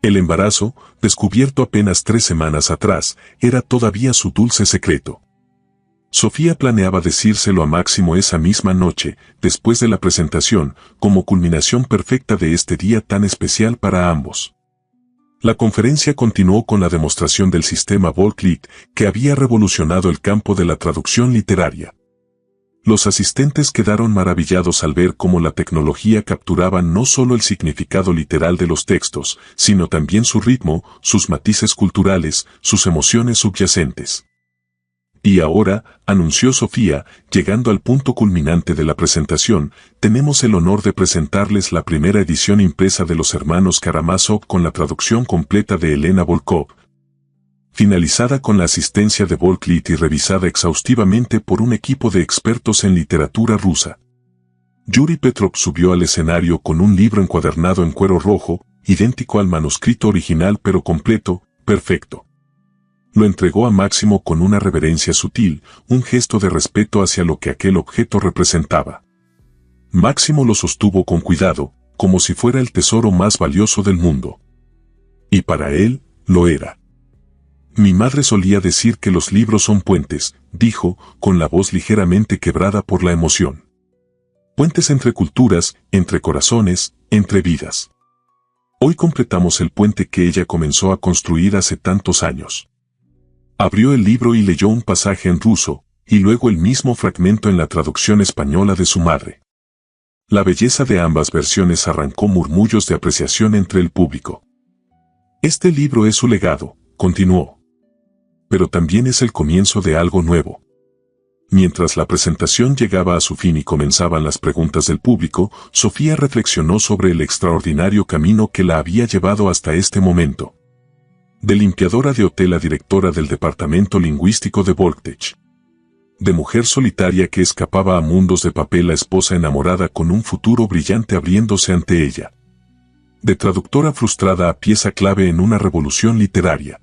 Speaker 1: El embarazo, descubierto apenas 3 semanas atrás, era todavía su dulce secreto. Sofía planeaba decírselo a Máximo esa misma noche, después de la presentación, como culminación perfecta de este día tan especial para ambos. La conferencia continuó con la demostración del sistema Volklit, que había revolucionado el campo de la traducción literaria. Los asistentes quedaron maravillados al ver cómo la tecnología capturaba no solo el significado literal de los textos, sino también su ritmo, sus matices culturales, sus emociones subyacentes. Y ahora, anunció Sofía, llegando al punto culminante de la presentación, tenemos el honor de presentarles la primera edición impresa de Los Hermanos Karamazov con la traducción completa de Elena Volkov, finalizada con la asistencia de Volklit y revisada exhaustivamente por un equipo de expertos en literatura rusa. Yuri Petrov subió al escenario con un libro encuadernado en cuero rojo, idéntico al manuscrito original pero completo, perfecto. Lo entregó a Máximo con una reverencia sutil, un gesto de respeto hacia lo que aquel objeto representaba. Máximo lo sostuvo con cuidado, como si fuera el tesoro más valioso del mundo. Y para él, lo era. Mi madre solía decir que los libros son puentes, dijo, con la voz ligeramente quebrada por la emoción. Puentes entre culturas, entre corazones, entre vidas. Hoy completamos el puente que ella comenzó a construir hace tantos años. Abrió el libro y leyó un pasaje en ruso, y luego el mismo fragmento en la traducción española de su madre. La belleza de ambas versiones arrancó murmullos de apreciación entre el público. Este libro es su legado, continuó. Pero también es el comienzo de algo nuevo. Mientras la presentación llegaba a su fin y comenzaban las preguntas del público, Sofía reflexionó sobre el extraordinario camino que la había llevado hasta este momento. De limpiadora de hotel a directora del departamento lingüístico de Volktech. De mujer solitaria que escapaba a mundos de papel a esposa enamorada con un futuro brillante abriéndose ante ella. De traductora frustrada a pieza clave en una revolución literaria.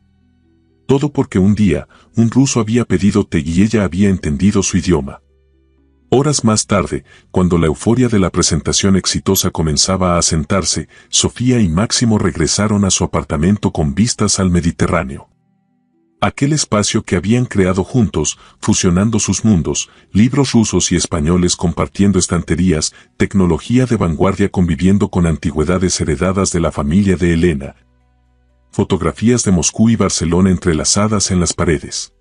Speaker 1: Todo porque un día, un ruso había pedido té y ella había entendido su idioma. Horas más tarde, cuando la euforia de la presentación exitosa comenzaba a asentarse, Sofía y Máximo regresaron a su apartamento con vistas al Mediterráneo. Aquel espacio que habían creado juntos, fusionando sus mundos, libros rusos y españoles compartiendo estanterías, tecnología de vanguardia conviviendo con antigüedades heredadas de la familia de Elena. Fotografías de Moscú y Barcelona entrelazadas en las paredes.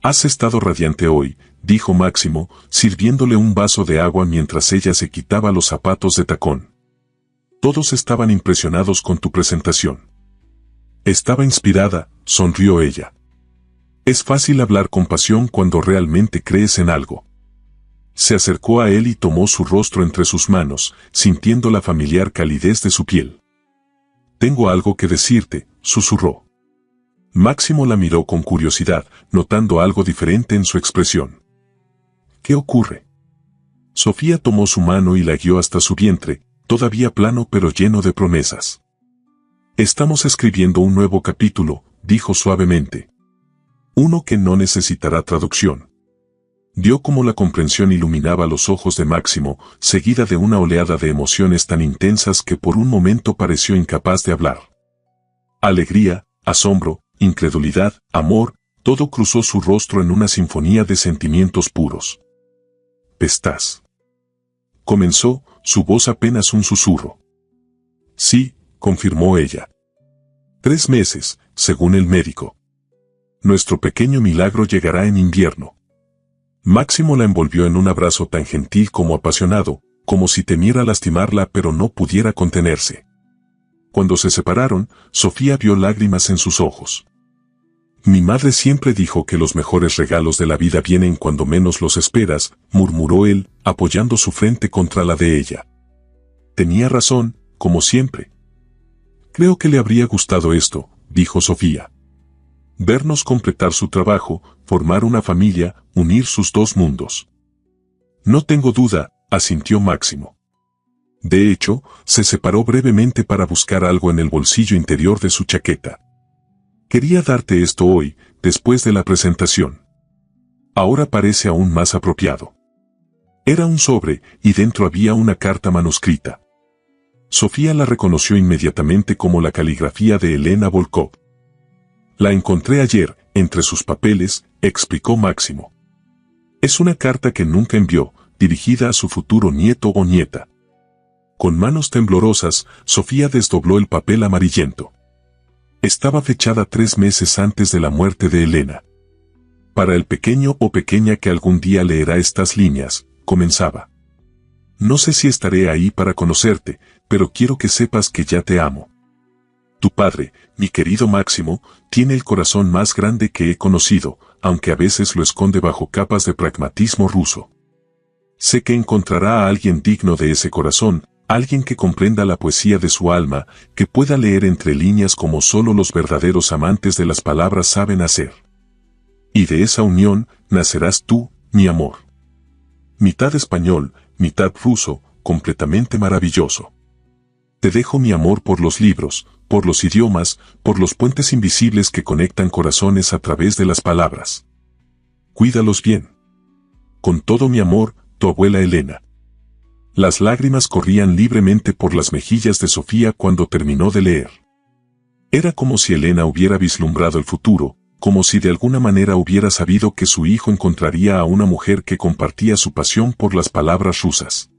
Speaker 1: «Has estado radiante hoy», dijo Máximo, sirviéndole un vaso de agua mientras ella se quitaba los zapatos de tacón. Todos estaban impresionados con tu presentación. Estaba inspirada, sonrió ella. Es fácil hablar con pasión cuando realmente crees en algo. Se acercó a él y tomó su rostro entre sus manos, sintiendo la familiar calidez de su piel. Tengo algo que decirte, susurró. Máximo la miró con curiosidad, notando algo diferente en su expresión. ¿Qué ocurre? Sofía tomó su mano y la guió hasta su vientre, todavía plano pero lleno de promesas. Estamos escribiendo un nuevo capítulo, dijo suavemente. Uno que no necesitará traducción. Vio cómo la comprensión iluminaba los ojos de Máximo, seguida de una oleada de emociones tan intensas que por un momento pareció incapaz de hablar. Alegría, asombro, incredulidad, amor, todo cruzó su rostro en una sinfonía de sentimientos puros. «¿Estás?» comenzó, su voz apenas un susurro. «Sí», confirmó ella. 3 meses, según el médico. Nuestro pequeño milagro llegará en invierno. Máximo la envolvió en un abrazo tan gentil como apasionado, como si temiera lastimarla pero no pudiera contenerse. Cuando se separaron, Sofía vio lágrimas en sus ojos. Mi madre siempre dijo que los mejores regalos de la vida vienen cuando menos los esperas, murmuró él, apoyando su frente contra la de ella. Tenía razón, como siempre. Creo que le habría gustado esto, dijo Sofía. vernos completar su trabajo, formar una familia, unir sus dos mundos. No tengo duda, asintió Máximo. De hecho, se separó brevemente para buscar algo en el bolsillo interior de su chaqueta. Quería darte esto hoy, después de la presentación. Ahora parece aún más apropiado. Era un sobre, y dentro había una carta manuscrita. Sofía la reconoció inmediatamente como la caligrafía de Elena Volkov. La encontré ayer, entre sus papeles, explicó Máximo. Es una carta que nunca envió, dirigida a su futuro nieto o nieta. Con manos temblorosas, Sofía desdobló el papel amarillento. Estaba fechada 3 meses antes de la muerte de Elena. Para el pequeño o pequeña que algún día leerá estas líneas, comenzaba. No sé si estaré ahí para conocerte, pero quiero que sepas que ya te amo. Tu padre, mi querido Máximo, tiene el corazón más grande que he conocido, aunque a veces lo esconde bajo capas de pragmatismo ruso. Sé que encontrará a alguien digno de ese corazón, alguien que comprenda la poesía de su alma, que pueda leer entre líneas como solo los verdaderos amantes de las palabras saben hacer. Y de esa unión, nacerás tú, mi amor. Mitad español, mitad ruso, completamente maravilloso. Te dejo mi amor por los libros, por los idiomas, por los puentes invisibles que conectan corazones a través de las palabras. Cuídalos bien. Con todo mi amor, tu abuela Elena. Las lágrimas corrían libremente por las mejillas de Sofía cuando terminó de leer. Era como si Elena hubiera vislumbrado el futuro, como si de alguna manera hubiera sabido que su hijo encontraría a una mujer que compartía su pasión por las palabras rusas.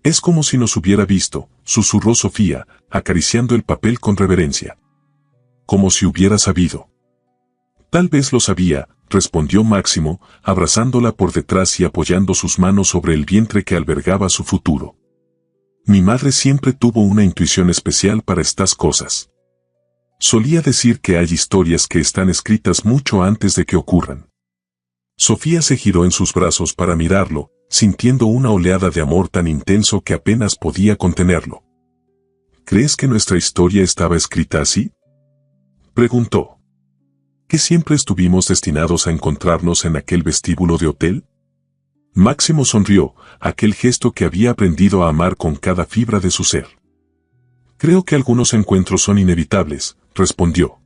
Speaker 1: Es como si nos hubiera visto, susurró Sofía, acariciando el papel con reverencia. Como si hubiera sabido. Tal vez lo sabía, respondió Máximo, abrazándola por detrás y apoyando sus manos sobre el vientre que albergaba su futuro. Mi madre siempre tuvo una intuición especial para estas cosas. Solía decir que hay historias que están escritas mucho antes de que ocurran. Sofía se giró en sus brazos para mirarlo, sintiendo una oleada de amor tan intenso que apenas podía contenerlo. ¿Crees que nuestra historia estaba escrita así?, preguntó. ¿Que siempre estuvimos destinados a encontrarnos en aquel vestíbulo de hotel? Máximo sonrió, aquel gesto que había aprendido a amar con cada fibra de su ser. Creo que algunos encuentros son inevitables, respondió.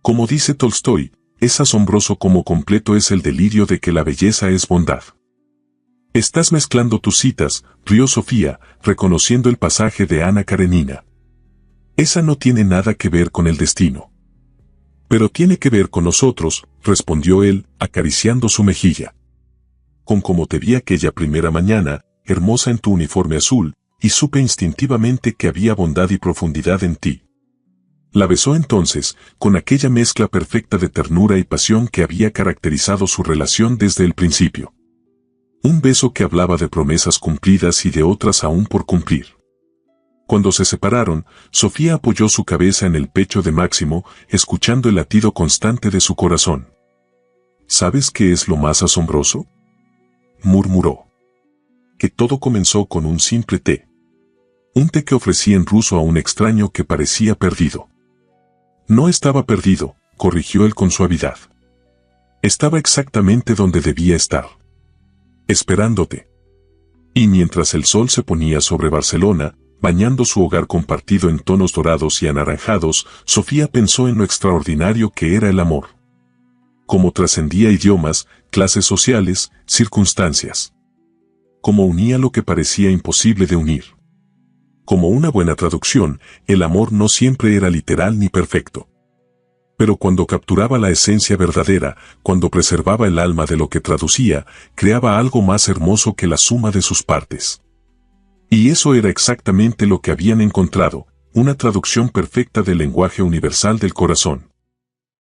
Speaker 1: Como dice Tolstoy, es asombroso cómo completo es el delirio de que la belleza es bondad. Estás mezclando tus citas, rió Sofía, reconociendo el pasaje de Ana Karenina. Esa no tiene nada que ver con el destino. Pero tiene que ver con nosotros, respondió él, acariciando su mejilla. Con como te vi aquella primera mañana, hermosa en tu uniforme azul, y supe instintivamente que había bondad y profundidad en ti. La besó entonces, con aquella mezcla perfecta de ternura y pasión que había caracterizado su relación desde el principio. Un beso que hablaba de promesas cumplidas y de otras aún por cumplir. Cuando se separaron, Sofía apoyó su cabeza en el pecho de Máximo, escuchando el latido constante de su corazón. ¿Sabes qué es lo más asombroso?, murmuró. Que todo comenzó con un simple té. Un té que ofrecí en ruso a un extraño que parecía perdido. No estaba perdido, corrigió él con suavidad. Estaba exactamente donde debía estar. Esperándote. Y mientras el sol se ponía sobre Barcelona, bañando su hogar compartido en tonos dorados y anaranjados, Sofía pensó en lo extraordinario que era el amor. Cómo trascendía idiomas, clases sociales, circunstancias. Cómo unía lo que parecía imposible de unir. Como una buena traducción, el amor no siempre era literal ni perfecto. Pero cuando capturaba la esencia verdadera, cuando preservaba el alma de lo que traducía, creaba algo más hermoso que la suma de sus partes. Y eso era exactamente lo que habían encontrado, una traducción perfecta del lenguaje universal del corazón.